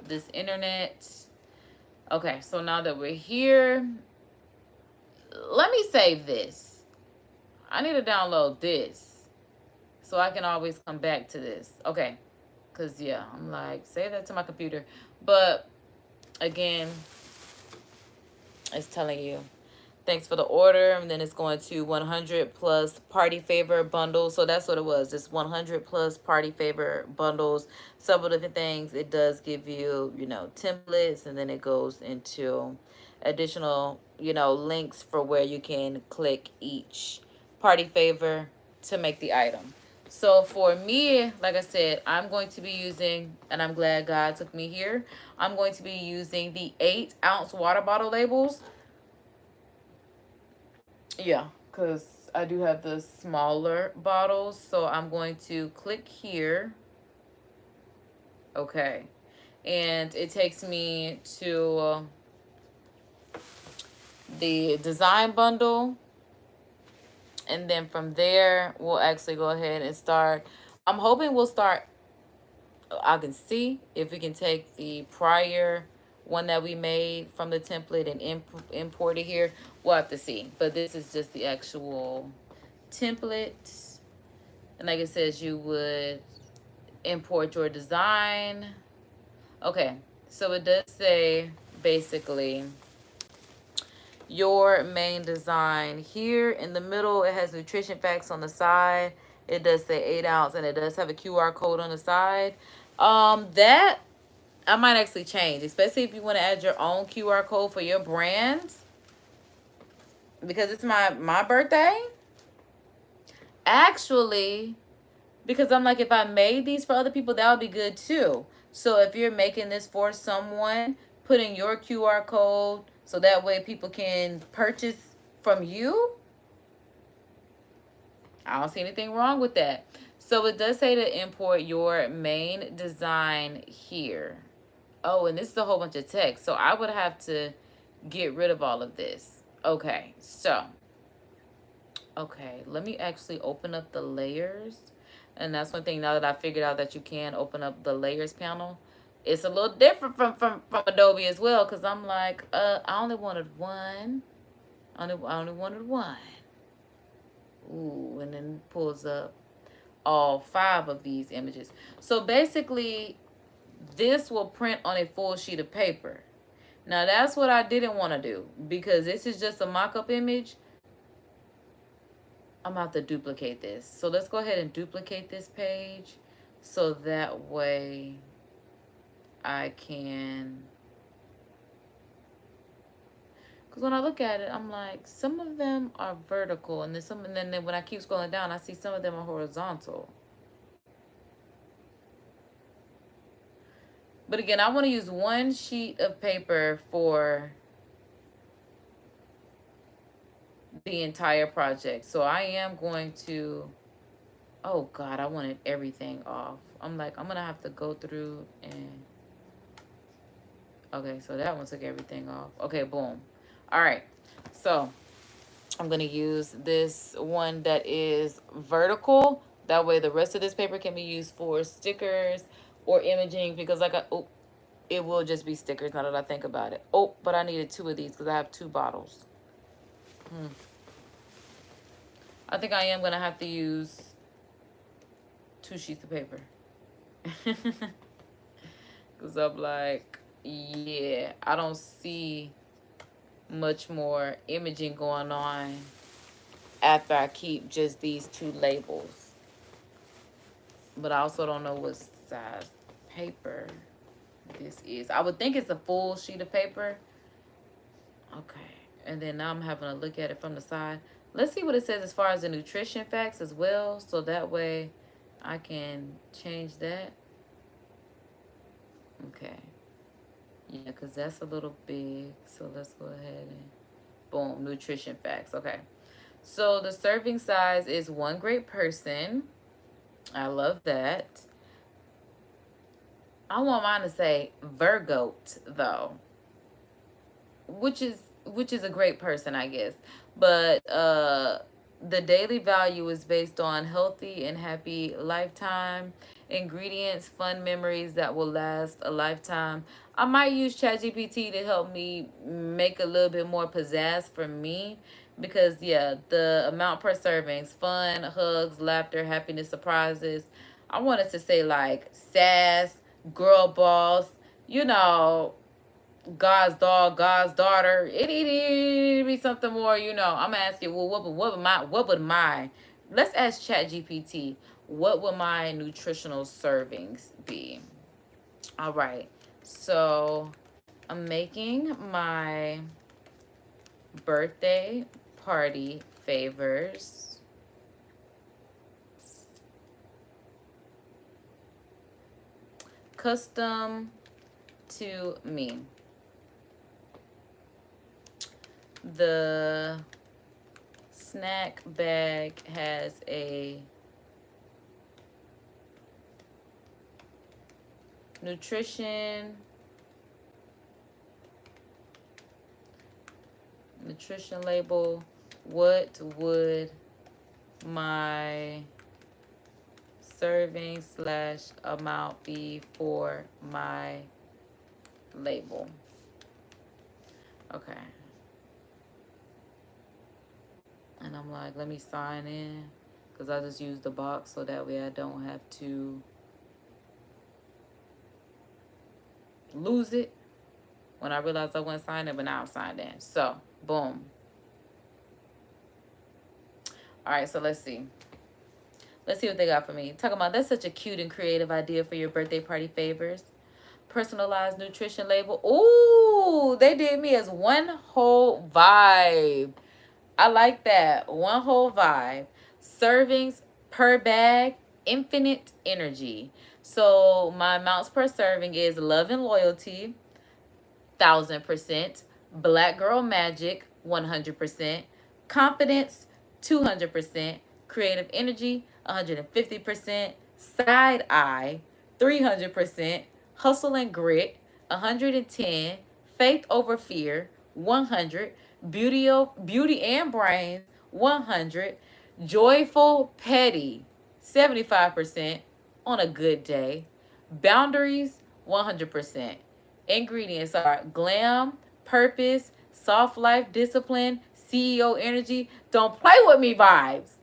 this internet. Okay, so now that we're here, let me save this. I need to download this so I can always come back to this. Okay, because, yeah, I'm like, save that to my computer. But, again, it's telling you, thanks for the order. And then it's going to 100 plus party favor bundles. So that's what it was. It's 100 plus party favor bundles. Several different things. It does give you, you know, templates. And then it goes into additional, you know, links for where you can click each party favor to make the item. So for me, like I said, I'm going to be using, and I'm glad God took me here, I'm going to be using the 8-ounce water bottle labels. Yeah, because I do have the smaller bottles. So I'm going to click here. Okay. And it takes me to the design bundle. And then from there, we'll actually go ahead and start. I'm hoping we'll start. I can see if we can take the prior one that we made from the template and import it here. We'll have to see. But this is just the actual template. And like it says, you would import your design. Okay, so it does say basically your main design here in the middle. It has nutrition facts on the side. It does say 8 ounce, and it does have a QR code on the side. That I might actually change, especially if you want to add your own QR code for your brand, because it's my birthday. Actually, because I'm like, if I made these for other people, that would be good too. So if you're making this for someone, put in your QR code so that way people can purchase from you. I don't see anything wrong with that. So it does say to import your main design here. Oh, and this is a whole bunch of text. So I would have to get rid of all of this. Okay, so. Okay, let me actually open up the layers. And that's one thing now that I figured out that you can open up the layers panel. It's a little different from Adobe as well, because I'm like, I only wanted one. I only wanted one. Ooh, and then it pulls up all 5 of these images. So basically, this will print on a full sheet of paper. Now that's what I didn't want to do, because this is just a mock-up image. I'm about to duplicate this. So let's go ahead and duplicate this page, so that way I can, because when I look at it, I'm like, some of them are vertical, and then when I keep scrolling down, I see some of them are horizontal. But again, I want to use one sheet of paper for the entire project. So I am going to, oh God, I wanted everything off. I'm like, I'm going to have to go through and, okay, so that one took everything off. Okay, boom. All right, so I'm going to use this one that is vertical. That way the rest of this paper can be used for stickers or imaging, because like it will just be stickers now that I think about it. Oh, but I needed 2 of these because I have 2 bottles. I think I am going to have to use 2 sheets of paper. Because I'm like, yeah, I don't see much more imaging going on after I keep just these 2 labels. But I also don't know what size paper this is. I would think it's a full sheet of paper. Okay. And then now I'm having to look at it from the side. Let's see what it says as far as the nutrition facts as well, so that way I can change that. Okay. Yeah, because that's a little big. So let's go ahead and boom, nutrition facts. Okay. So the serving size is 1 great person. I love that. I want mine to say Virgo though, which is a great person, I guess. But the daily value is based on healthy and happy lifetime, ingredients, fun memories that will last a lifetime. I might use ChatGPT to help me make a little bit more pizzazz for me, because yeah, the amount per servings, fun, hugs, laughter, happiness, surprises. I wanted to say like sass, girl boss, you know, God's dog, God's daughter. It needed to be something more, you know. I'm asking, well, what would my, let's ask ChatGPT, what would my nutritional servings be? All right. So I'm making my birthday party favors. Custom to me. The snack bag has a nutrition label. What would my serving / amount be for my label? Okay. And I'm like, let me sign in, because I just use the box so that way I don't have to lose it when I realized I wasn't signed in, but now I'm signed in. So, boom. All right, so let's see. Let's see what they got for me. Talking about, that's such a cute and creative idea for your birthday party favors. Personalized nutrition label. Ooh, they did me as one whole vibe. I like that. One whole vibe. Servings per bag, infinite energy. So my amounts per serving is love and loyalty, 1000%. Black girl magic, 100%. Confidence, 200%. Creative energy, 150%. Side eye, 300%. Hustle and grit, 110. Faith over fear, 100. Beauty and brains, 100. Joyful petty, 75% on a good day. Boundaries, 100%. Ingredients are glam, purpose, soft life, discipline, CEO energy, don't play with me vibes.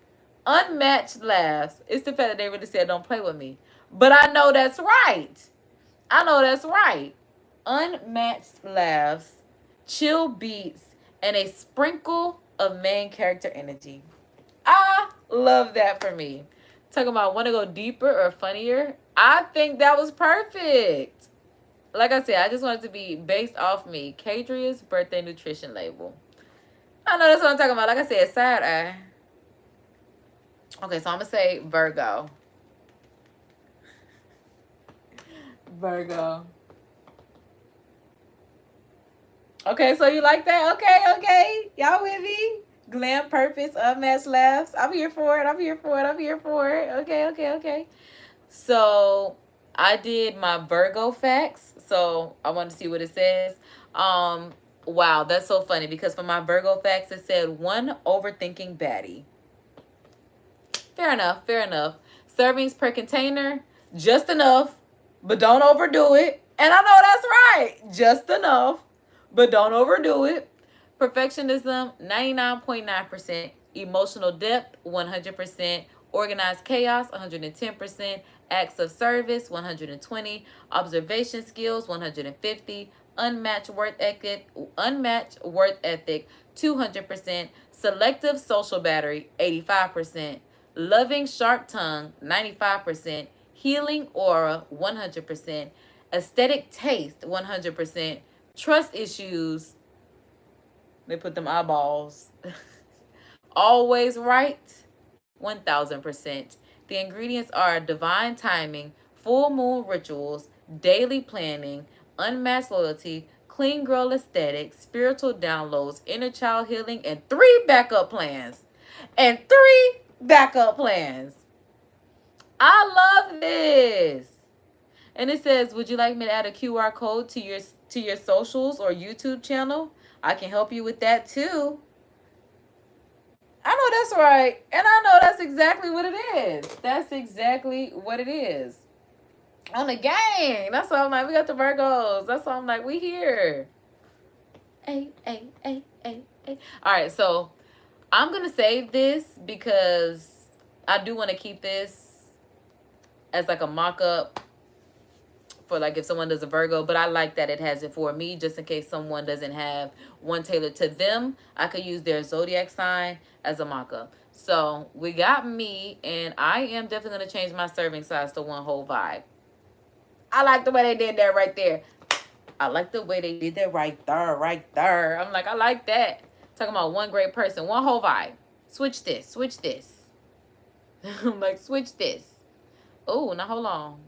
Unmatched laughs. It's the fact that they really said don't play with me. But I know that's right. I know that's right. Unmatched laughs, chill beats, and a sprinkle of main character energy. I love that for me. Talking about want to go deeper or funnier. I think that was perfect. Like I said, I just want it to be based off me. Kadria's birthday nutrition label. I know that's what I'm talking about. Like I said, side eye. Okay, so I'm going to say Virgo. Virgo. Okay, so you like that? Okay. Y'all with me? Glam, purpose, unmatched laughs. I'm here for it. Okay. So I did my Virgo facts. So I want to see what it says. Wow, that's so funny because for my Virgo facts, it said one overthinking baddie. Fair enough. Servings per container, just enough, but don't overdo it. And I know that's right. Just enough, but don't overdo it. Perfectionism, 99.9%. Emotional depth, 100%. Organized chaos, 110%. Acts of service, 120. Observation skills, 150. Unmatched work ethic, 200%. Selective social battery, 85%. Loving sharp tongue, 95%. Healing aura, 100%. Aesthetic taste, 100%. Trust issues, they put them eyeballs. Always right, 1000%. The ingredients are divine timing, full moon rituals, daily planning, unmatched loyalty, clean girl aesthetic, spiritual downloads, inner child healing, and 3 backup plans. I love this. And it says, would you like me to add a QR code to your socials or YouTube channel? I can help you with that too. I know that's right. And I know that's exactly what it is. On the gang. That's why I'm like, we got the Virgos. That's why I'm like, we here. Ay. All right, so I'm going to save this because I do want to keep this as like a mock-up for like if someone does a Virgo, but I like that it has it for me just in case someone doesn't have one tailored to them. I could use their zodiac sign as a mock-up. So we got me, and I am definitely going to change my serving size to one whole vibe. I like the way they did that right there. I'm like, I like that. Talking about one great person, one whole vibe. Switch this. I'm like, switch this. Oh, now hold on.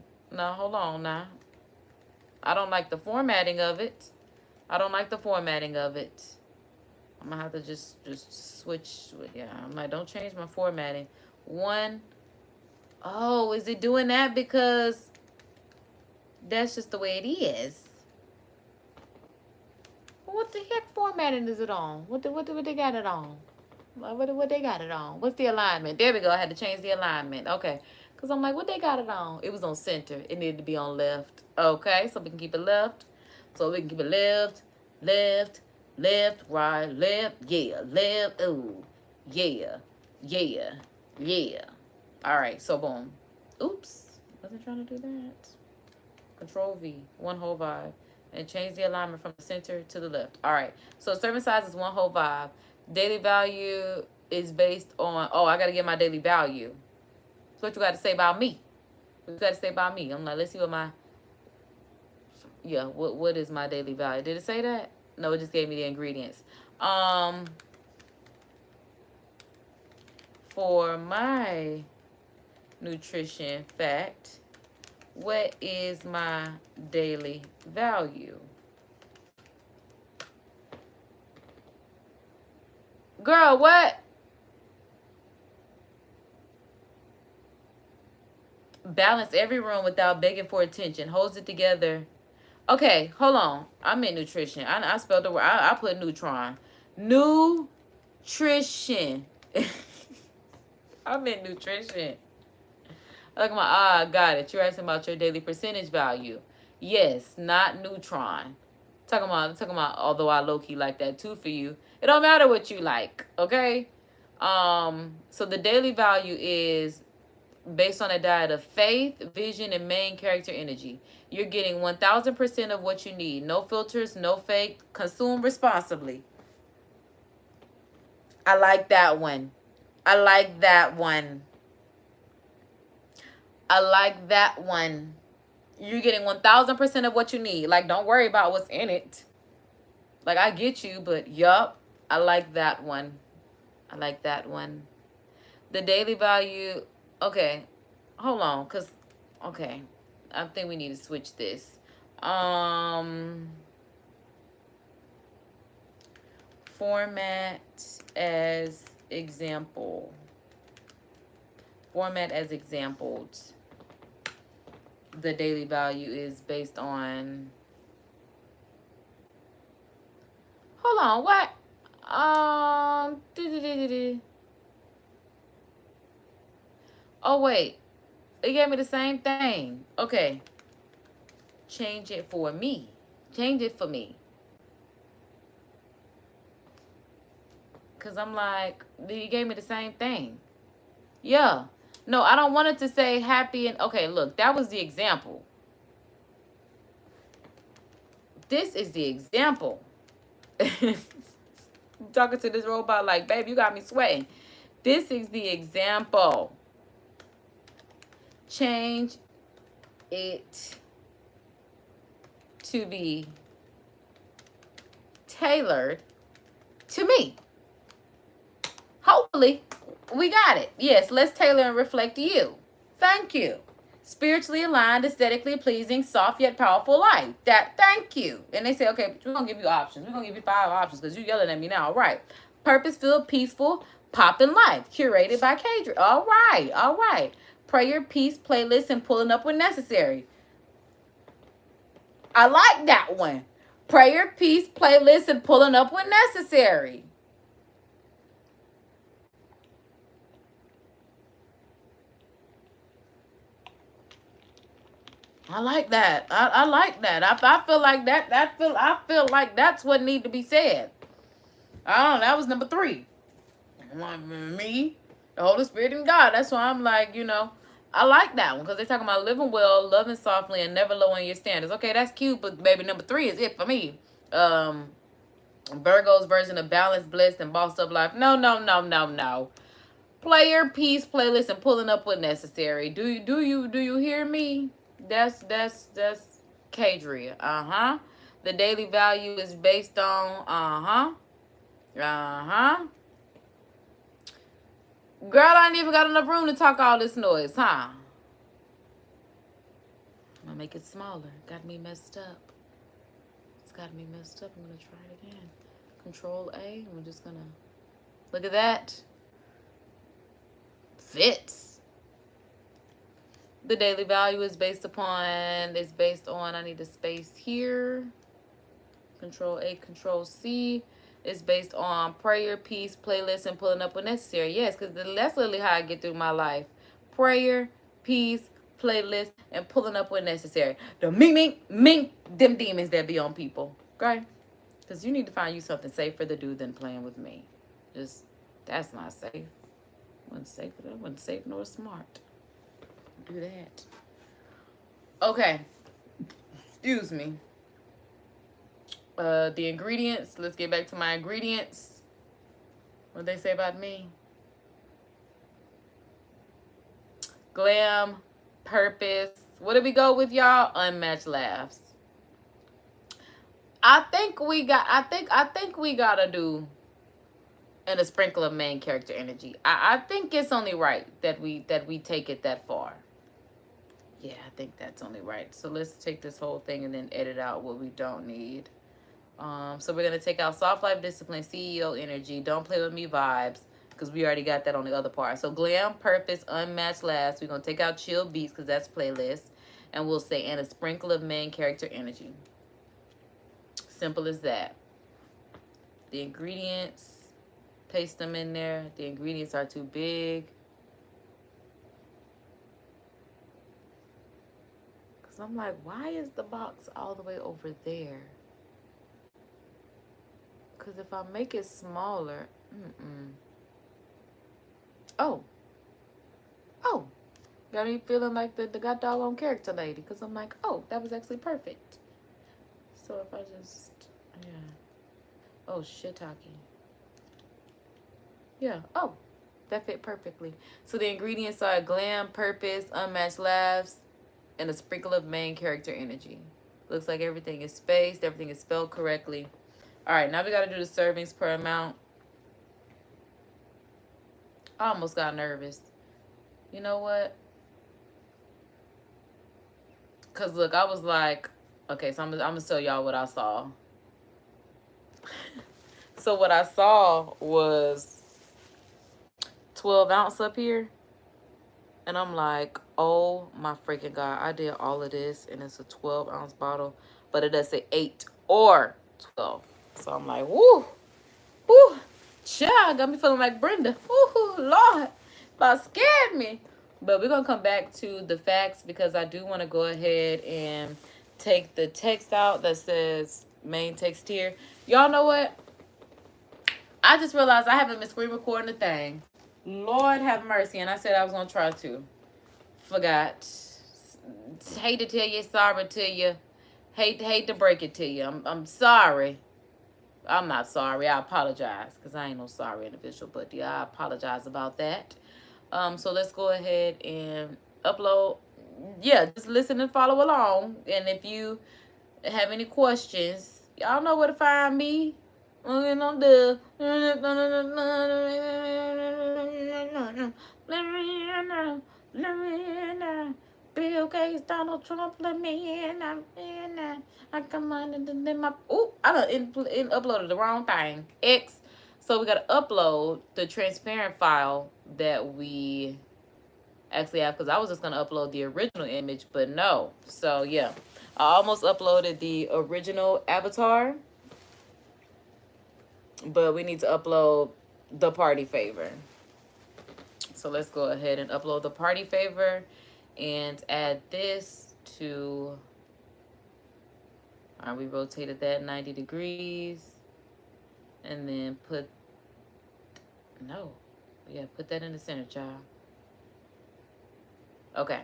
I don't like the formatting of it. I'm gonna have to just switch. Yeah, I'm like, don't change my formatting. Oh, is it doing that because that's just the way it is? What the heck formatting is it on? What they got it on? What they got it on? What's the alignment? There we go. I had to change the alignment. Okay. Because I'm like, what they got it on? It was on center. It needed to be on left. Okay. So we can keep it left. Left, right, left. Yeah, left. Ooh. Yeah. All right. So boom. Oops. Wasn't trying to do that. Control V. One whole vibe. And change the alignment from the center to the left. All right. So serving size is one whole vibe. Daily value is based on, I got to get my daily value. So what you got to say about me? I'm like, let's see what what is my daily value? Did it say that? No, it just gave me the ingredients. For my nutrition fact, what is my daily value? Girl, what? Balance every room without begging for attention. Holds it together. Okay, hold on. I'm in nutrition. I spelled the word. I put neutron. Nutrition. I'm in nutrition. Like, ah, got it. You're asking about your daily percentage value. Yes, not neutron. Talking about, although I low-key like that too for you. It don't matter what you like, okay? So the daily value is based on a diet of faith, vision, and main character energy. You're getting 1000% of what you need. No filters, no fake. Consume responsibly. I like that one. I like that one. I like that one. You're getting 1000% of what you need. Like, don't worry about what's in it. Like, I get you, but yup. I like that one. I like that one. The daily value. Okay. Hold on. Okay. I think we need to switch this. Format as example. Format as exampled. The daily value is based on. Hold on, what? Oh wait, it gave me the same thing. Okay, change it for me. Change it for me. Cause I'm like, you gave me the same thing. Yeah. No, I don't want it to say happy and okay. Look, that was the example. This is the example. I'm talking to this robot like, babe, you got me sweating. This is the example. Change it to be tailored to me. Hopefully, we got it. Yes, let's tailor and reflect you. Thank you. Spiritually aligned, aesthetically pleasing, soft yet powerful life. Thank you. And they say, okay, we're going to give you options. We're going to give you 5 options because you're yelling at me now. All right. Purpose-filled, peaceful, poppin' life. Curated by Kadri. All right. All right. Prayer, peace, playlist, and pulling up when necessary. I like that one. Prayer, peace, playlist, and pulling up when necessary. I like that. I like that. I feel like that. I feel like that's what need to be said. I don't know. That was number 3. Me, the Holy Spirit, and God. That's why I'm like, I like that one because they're talking about living well, loving softly, and never lowering your standards. Okay, that's cute, but baby, number 3 is it for me. Virgo's version of balanced, blessed, and bossed up life. No. Player, peace, playlist, and pulling up when necessary. Do you hear me? That's Kadri. The daily value is based on Girl, I ain't even got enough room to talk all this noise, huh? I'm gonna make it smaller. Got me messed up. It's got me messed up. I'm gonna try it again. Control A. We're just gonna look at that. Fits. The daily value is based on, I need a space here. Control A, Control C. It's based on prayer, peace, playlist, and pulling up when necessary. Yes, because that's literally how I get through my life. Prayer, peace, playlist, and pulling up when necessary. The mink, them demons that be on people. Okay? Because you need to find you something safer to do than playing with me. That's not safe. Wasn't safe nor smart. Do that. Okay. Excuse me. The ingredients. Let's get back to my ingredients. What they say about me? Glam, purpose. What did we go with, y'all? Unmatched laughs. I think we gotta do and a sprinkle of main character energy. I think it's only right that we take it that far. Yeah, I think that's only right. So let's take this whole thing and then edit out what we don't need. So we're going to take out soft life discipline, CEO energy, don't play with me vibes, because we already got that on the other part. So glam, purpose, unmatched laughs. We're going to take out chill beats because that's playlist. And we'll say, and a sprinkle of main character energy. Simple as that. The ingredients, paste them in there. The ingredients are too big. I'm like, why is the box all the way over there? Because if I make it smaller, oh, got me feeling like the god doggone character lady. Because I'm like, oh, that was actually perfect. So if I just, yeah. Oh, shiitake. Yeah, oh, that fit perfectly. So the ingredients are glam, purpose, unmatched laughs, and a sprinkle of main character energy. Looks like everything is spaced, everything is spelled correctly. All right, now we got to do the servings per amount. I almost got nervous. You know what? Because, look, I was like, okay, so I'm going to tell y'all what I saw. So what I saw was 12 ounce up here. And I'm like, oh, my freaking God. I did all of this, and it's a 12-ounce bottle. But it does say 8 or 12. So I'm like, woo. Woo. Child, got me feeling like Brenda. Woo, Lord. About scared me. But we're going to come back to the facts because I do want to go ahead and take the text out that says main text here. Y'all know what? I just realized I haven't been screen recording the thing. Lord have mercy. And I said I was going to try to. Forgot. Hate to tell you, sorry to you. Hate to break it to you. I'm sorry. I'm not sorry. I apologize. Because I ain't no sorry individual. But yeah, I apologize about that. So let's go ahead and upload. Yeah, just listen and follow along. And if you have any questions, y'all know where to find me. Bill Gates, Donald Trump, let me in. I'm in. I come on and then my I done uploaded the wrong thing. X. So we gotta upload the transparent file that we actually have, because I was just gonna upload the original image, but no. So yeah, I almost uploaded the original avatar, but we need to upload the party favor. So let's go ahead and upload the party favor and add this to, all right, we rotated that 90 degrees and then put that in the center, child. Okay,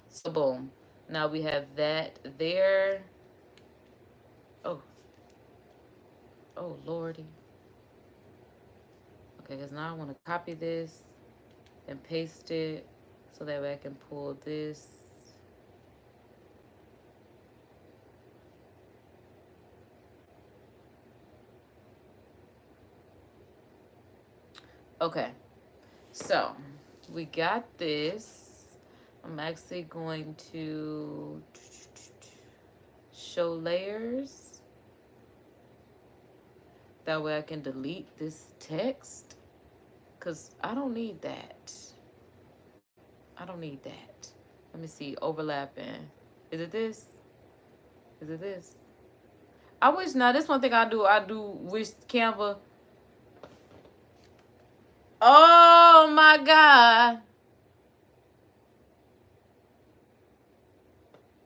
so boom, now we have that there. Oh lordy. Okay, because now I want to copy this and paste it so that way I can pull this. Okay, so we got this. I'm actually going to show layers. That way I can delete this text, because I don't need that. I don't need that. Let me see, overlapping. Is it this? Is it this? I wish, now this one thing I do wish Canva. Oh my God.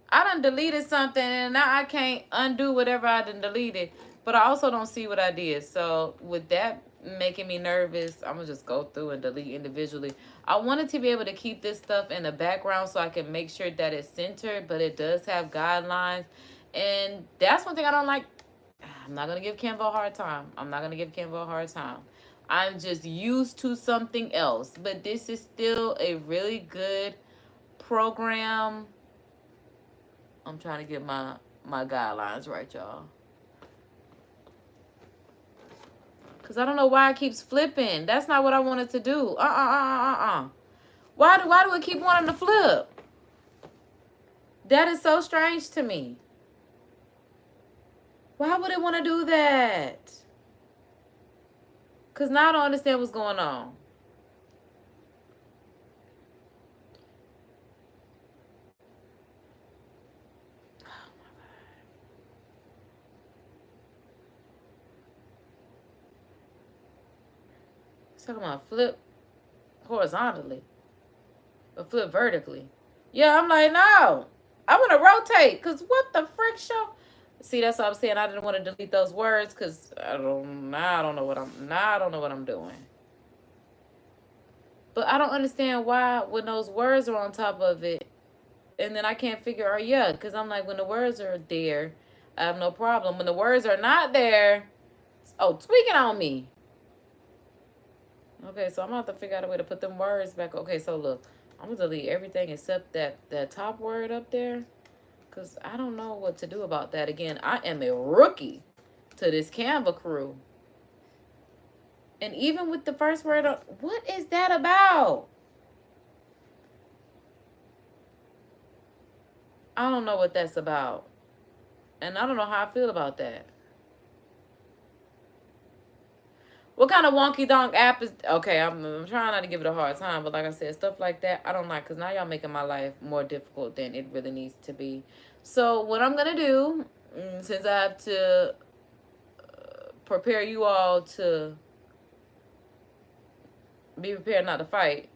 I done deleted something and now I can't undo whatever I done deleted. But I also don't see what I did. So with that making me nervous, I'm going to just go through and delete individually. I wanted to be able to keep this stuff in the background so I can make sure that it's centered. But it does have guidelines. And that's one thing I don't like. I'm not going to give Canva a hard time. I'm not going to give Canva a hard time. I'm just used to something else. But this is still a really good program. I'm trying to get my guidelines right, y'all. Because I don't know why it keeps flipping. That's not what I wanted to do. Why do it keep wanting to flip? That is so strange to me. Why would it want to do that? Because now I don't understand what's going on. Talking about flip horizontally or flip vertically. Yeah, I'm like, no. I'm gonna rotate, cause what the frick show? See, that's what I'm saying. I didn't want to delete those words, cause I don't know what I'm doing. But I don't understand why when those words are on top of it, and then I can't figure out, yeah, because I'm like, when the words are there, I have no problem. When the words are not there, oh, tweaking on me. Okay, so I'm gonna have to figure out a way to put them words back. Okay, so look, I'm gonna delete everything except that top word up there, because I don't know what to do about that. Again, I am a rookie to this Canva crew. And even with the first word, what is that about? I don't know what that's about. And I don't know how I feel about that. What kind of wonky donk app is... Okay, I'm trying not to give it a hard time, but like I said, stuff like that, I don't like, because now y'all making my life more difficult than it really needs to be. So what I'm going to do, since I have to prepare you all to be prepared not to fight.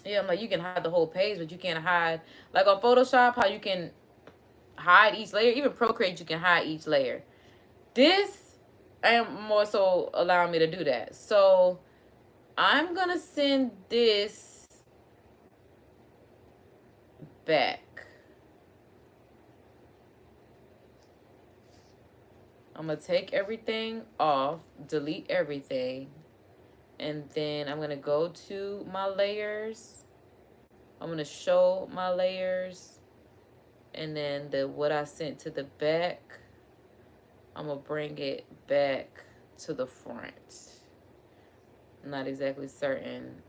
Yeah, I'm like, you can hide the whole page, but you can't hide, like on Photoshop, how you can hide each layer. Even Procreate, you can hide each layer. This, I am more so allowing me to do that. So I'm going to send this back. I'm going to take everything off, delete everything, and then I'm going to go to my layers. I'm going to show my layers, and then what I sent to the back, I'm going to bring it back to the front. I'm not exactly certain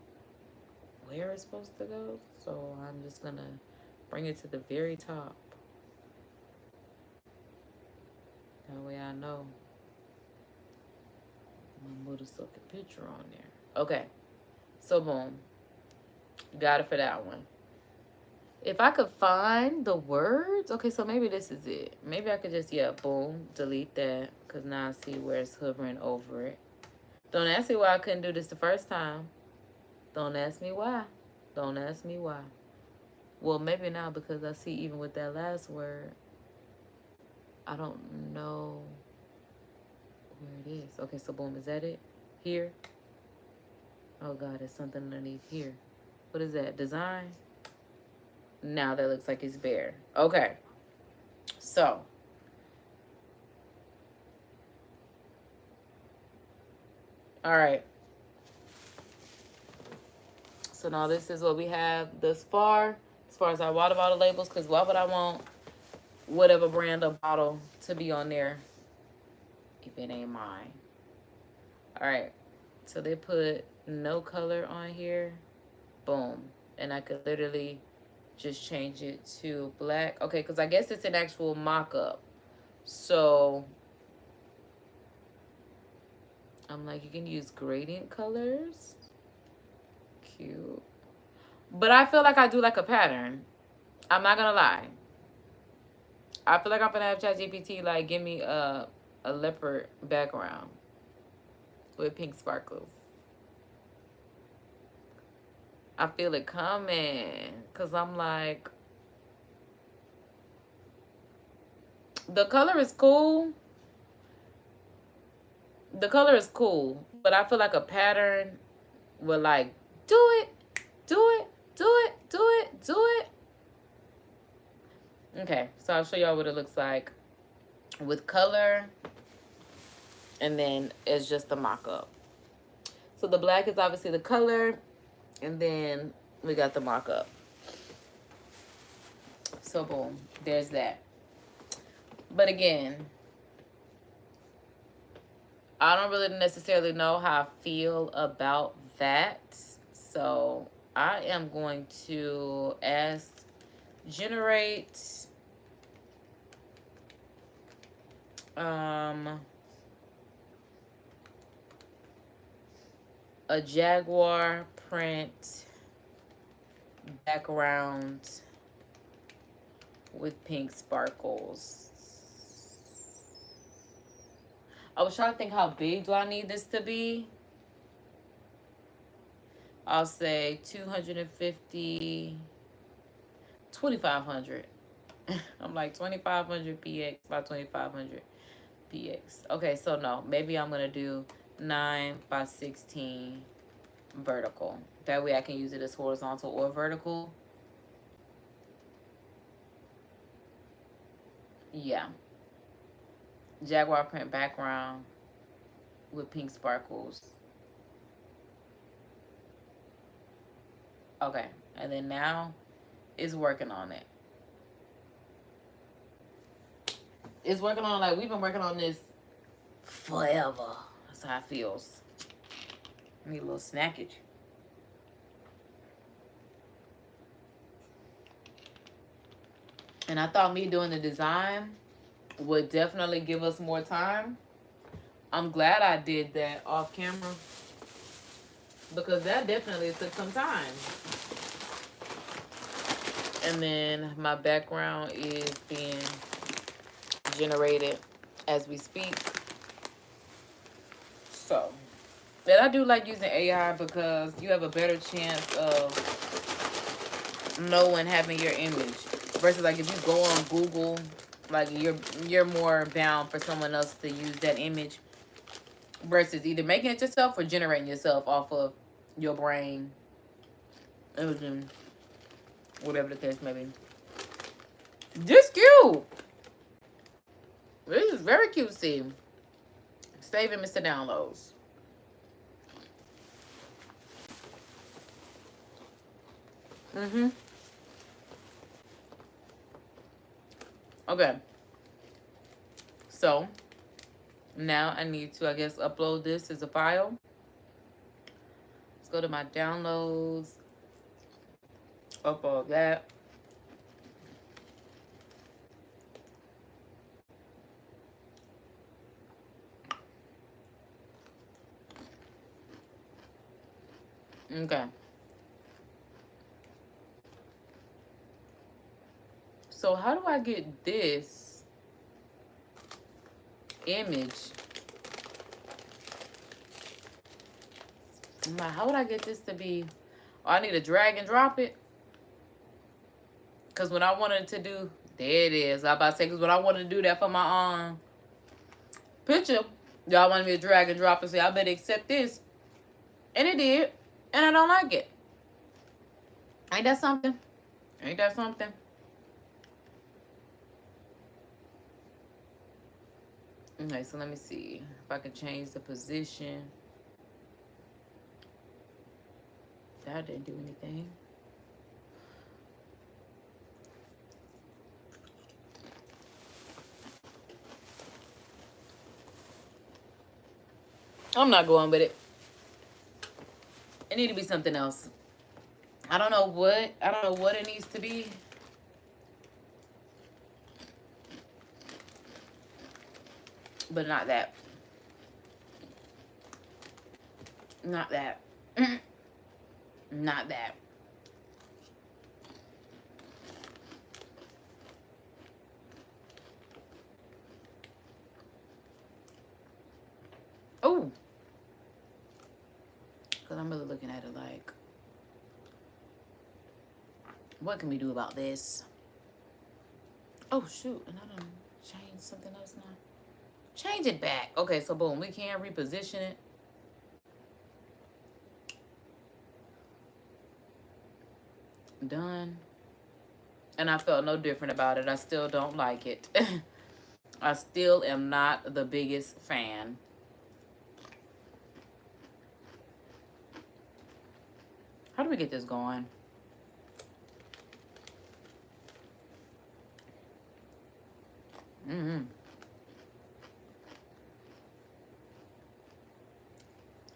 where it's supposed to go, so I'm just going to bring it to the very top. That way I know. I'm gonna put a fucking picture on there. Okay. So boom. Got it for that one. If I could find the words. Okay, so maybe this is it. Maybe I could just, yeah, boom, delete that. Because now I see where it's hovering over it. Don't ask me why I couldn't do this the first time. Don't ask me why. Don't ask me why. Well, maybe now because I see even with that last word, I don't know where it is. Okay, so boom, is that it? Here? Oh God, there's something underneath here. What is that? Design? Now that looks like it's bare. Okay. So. All right. So now this is what we have thus far. As far as our water bottle labels, because why would I want whatever brand of bottle to be on there if it ain't mine? All right, so they put no color on here. Boom. And I could literally just change it to black. Okay, because I guess it's an actual mock-up. So I'm like, you can use gradient colors. Cute. But I feel like I do like a pattern. I'm not gonna lie. I feel like I'm gonna have ChatGPT like give me a leopard background with pink sparkles. I feel it coming, cause I'm like, the color is cool. The color is cool, but I feel like a pattern would like do it, do it, do it, do it, do it. Okay, so I'll show y'all what it looks like with color, and then it's just the mock-up. So the black is obviously the color, and then we got the mock-up. So boom, there's that. But again, I don't really necessarily know how I feel about that. So I am going to ask generate a jaguar print background with pink sparkles. I was trying to think, how big do I need this to be? I'll say 250 2500. I'm like 2500 px by 2500 px. Okay, so no, maybe I'm gonna do 9 by 16 vertical. That way I can use it as horizontal or vertical. Yeah. Jaguar print background with pink sparkles. Okay, and then now it's working on it. It's working on, like, we've been working on this forever. That's how it feels. I need a little snackage. And I thought me doing the design would definitely give us more time. I'm glad I did that off camera, because that definitely took some time. And then my background is being generated as we speak. So, and I do like using AI because you have a better chance of knowing having your image versus, like, if you go on Google, like, you're more bound for someone else to use that image versus either making it yourself or generating yourself off of your brain, imaging, whatever the case may be. This cute. This is very cutesy. Save and Mr. Downloads. Okay. So now I need to, I guess, upload this as a file. Let's go to my downloads. Upload that. Okay. So how do I get this image? I'm like, how would I get this to be? Oh, I need to drag and drop it. Because when I wanted to do, there it is. I was about to say, because when I wanted to do that for my picture, y'all wanted me to drag and drop and say, I better accept this. And it did. And I don't like it. Ain't that something? Ain't that something? Okay, so let me see if I can change the position. That didn't do anything. I'm not going with it. It need to be something else. I don't know what it needs to be. But not that. Not that. Not that. Oh. Because I'm really looking at it like, what can we do about this? Oh, shoot. And I done changed something else now. Change it back. Okay, so boom. We can reposition it. Done. And I felt no different about it. I still don't like it. I still am not the biggest fan. How do we get this going?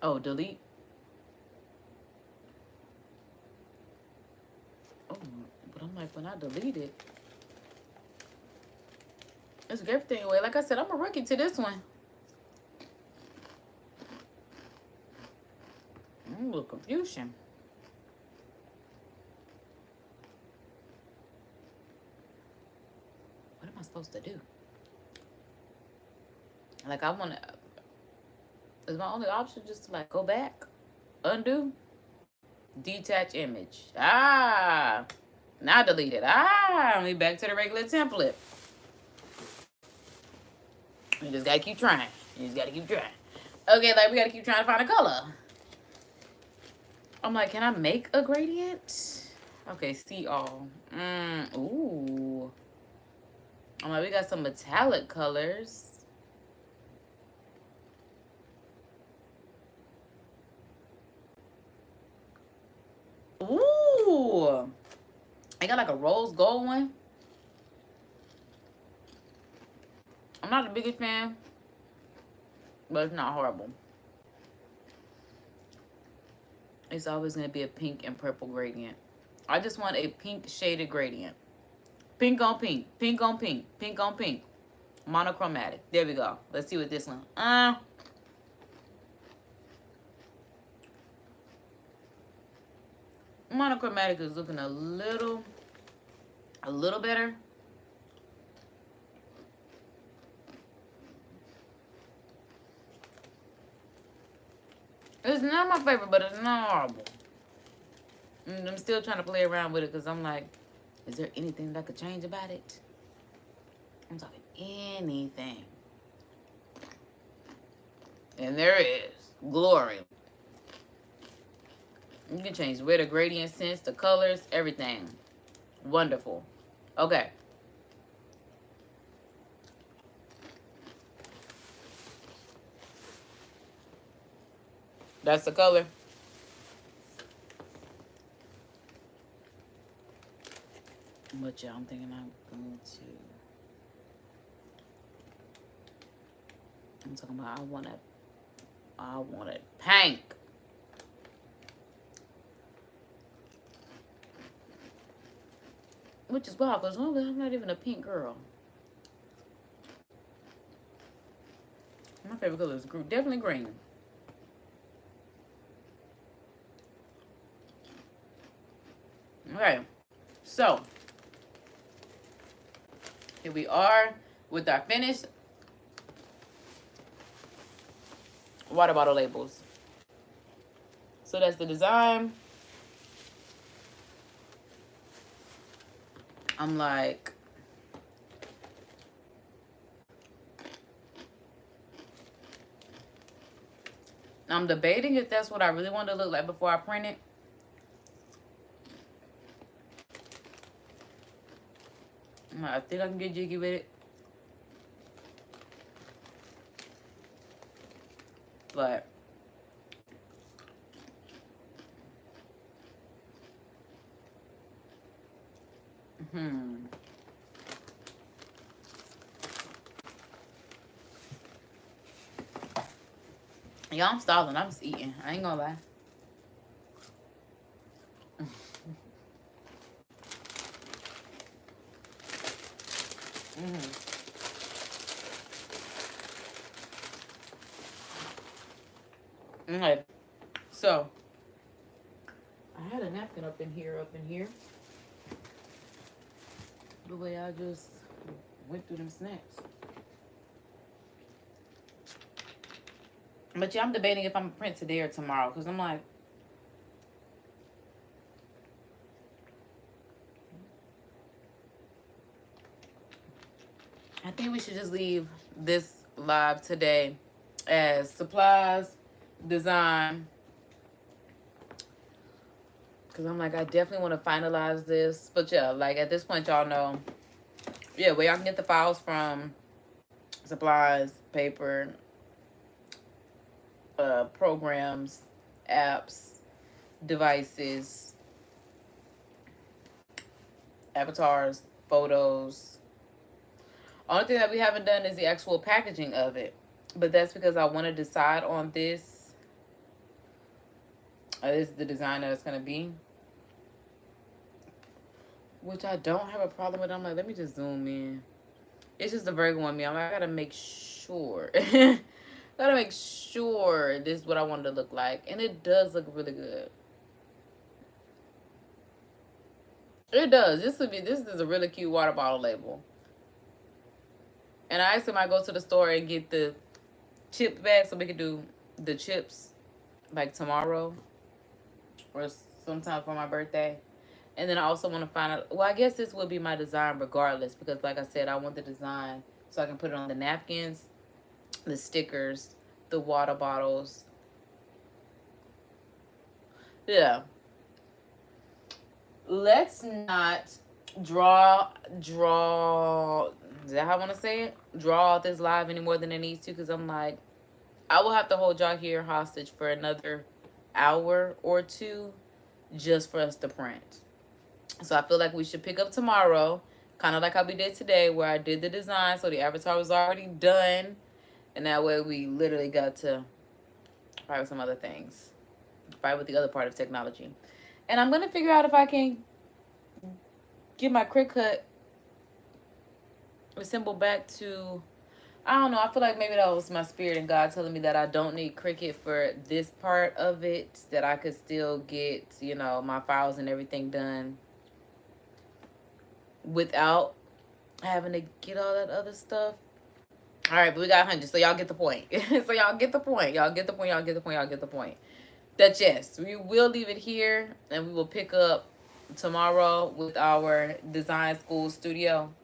Oh, delete. Oh, but I'm like, when I delete it, it's everything away. Like I said, I'm a rookie to this one. A little confusion. What am I supposed to do? Like, I want to... Is my only option just to, like, go back? Undo? Detach image. Ah! Now delete it. Ah, we back to the regular template. You just gotta keep trying. You just gotta keep trying. Okay, like we gotta keep trying to find a color. I'm like, can I make a gradient? Okay, see all. Ooh. I'm like, we got some metallic colors. Ooh. I got like a rose gold one. I'm not the biggest fan, but it's not horrible. It's always going to be a pink and purple gradient. I just want a pink shaded gradient. Pink on pink, pink on pink, pink on pink. Monochromatic. There we go. Let's see what this one. Monochromatic is looking a little better. It's not my favorite, but it's not horrible. And I'm still trying to play around with it because I'm like, is there anything that I could change about it? I'm talking anything. And there is. Glory. You can change where the gradient sense, the colors, everything. Wonderful. Okay. That's the color. But yeah, I'm thinking I'm going to... I'm talking about I want it pink. Which is wild, because I'm not even a pink girl. My favorite color is definitely green. Okay, so here we are with our finished water bottle labels. So that's the design. I'm like, I'm debating if that's what I really want to look like before I print it. I think I can get jiggy with it. But y'all, I'm stalling. I'm just eating. I ain't gonna lie. Okay, so I had a napkin up in here. The way I just went through them snacks. But yeah, I'm debating if I'm gonna print today or tomorrow, because I'm like, I think we should just leave this live today as supplies, design, because I'm like, I definitely want to finalize this. But yeah, like at this point, y'all know, yeah, where y'all can get the files from: supplies, paper, programs, apps, devices, avatars, photos. Only thing that we haven't done is the actual packaging of it, but that's because I want to decide on this. This is the design that it's going to be, which I don't have a problem with. I'm like, let me just zoom in. It's just a Virgo on me. I gotta make sure. Gotta make sure this is what I wanted to look like. And it does look really good. It does. This is a really cute water bottle label. And I actually might go to the store and get the chip bag so we can do the chips like tomorrow or sometime for my birthday. And then I also want to find out, well, I guess this would be my design regardless, because like I said, I want the design so I can put it on the napkins, the stickers, the water bottles. Yeah. Let's not draw, is that how I want to say it? Draw out this live any more than it needs to, because I'm like, I will have to hold y'all here hostage for another hour or two just for us to print. So I feel like we should pick up tomorrow, kind of like how we did today, where I did the design, so the avatar was already done, and that way we literally got to fight with some other things, fight with the other part of technology. And I'm gonna figure out if I can get my Cricut assembled back to, I don't know, I feel like maybe that was my spirit and God telling me that I don't need Cricut for this part of it, that I could still get, you know, my files and everything done without having to get all that other stuff. All right, but we got 100, so y'all get the point. So y'all get the point. Y'all get the point. Y'all get the point. Y'all get the point. That yes, we will leave it here, and we will pick up tomorrow with our design school studio.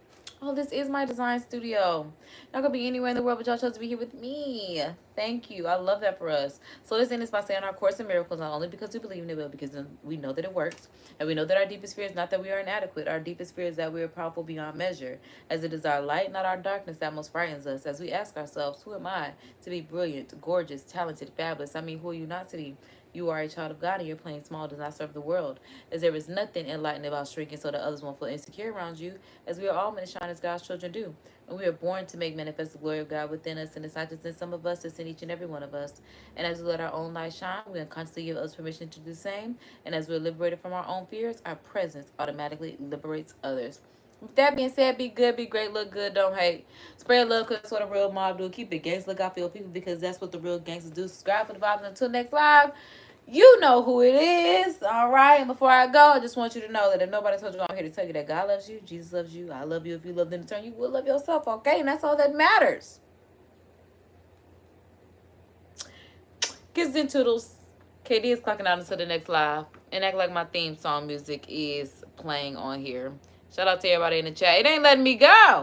Oh, this is my design studio. Not gonna be anywhere in the world, but y'all chose to be here with me. Thank you. I love that for us. So let's end this by saying our Course in Miracles, not only because we believe in it, but because we know that it works. And we know that our deepest fear is not that we are inadequate. Our deepest fear is that we are powerful beyond measure. As it is our light, not our darkness, that most frightens us. As we ask ourselves, who am I to be brilliant, gorgeous, talented, fabulous? I mean, who are you not to be? You are a child of God, and your playing small does not serve the world. As there is nothing enlightened about shrinking so that others won't feel insecure around you, as we are all meant to shine as God's children do. And we are born to make manifest the glory of God within us, and it's not just in some of us, it's in each and every one of us. And as we let our own light shine, we unconsciously give others permission to do the same. And as we're liberated from our own fears, our presence automatically liberates others. With that being said, be good, be great, look good, don't hate. Spread love, because that's what a real mob do. Keep it gangsta, look out for your people, because that's what the real gangsters do. Subscribe for the vibes. Until next live, you know who it is. All right. And before I go, I just want you to know that if nobody told you, I'm here to tell you that God loves you, Jesus loves you, I love you. If you love them in turn, you will love yourself. Okay. And that's all that matters. Kids and toodles. KD is clocking out until the next live. And act like my theme song music is playing on here. Shout out to everybody in the chat. It ain't letting me go.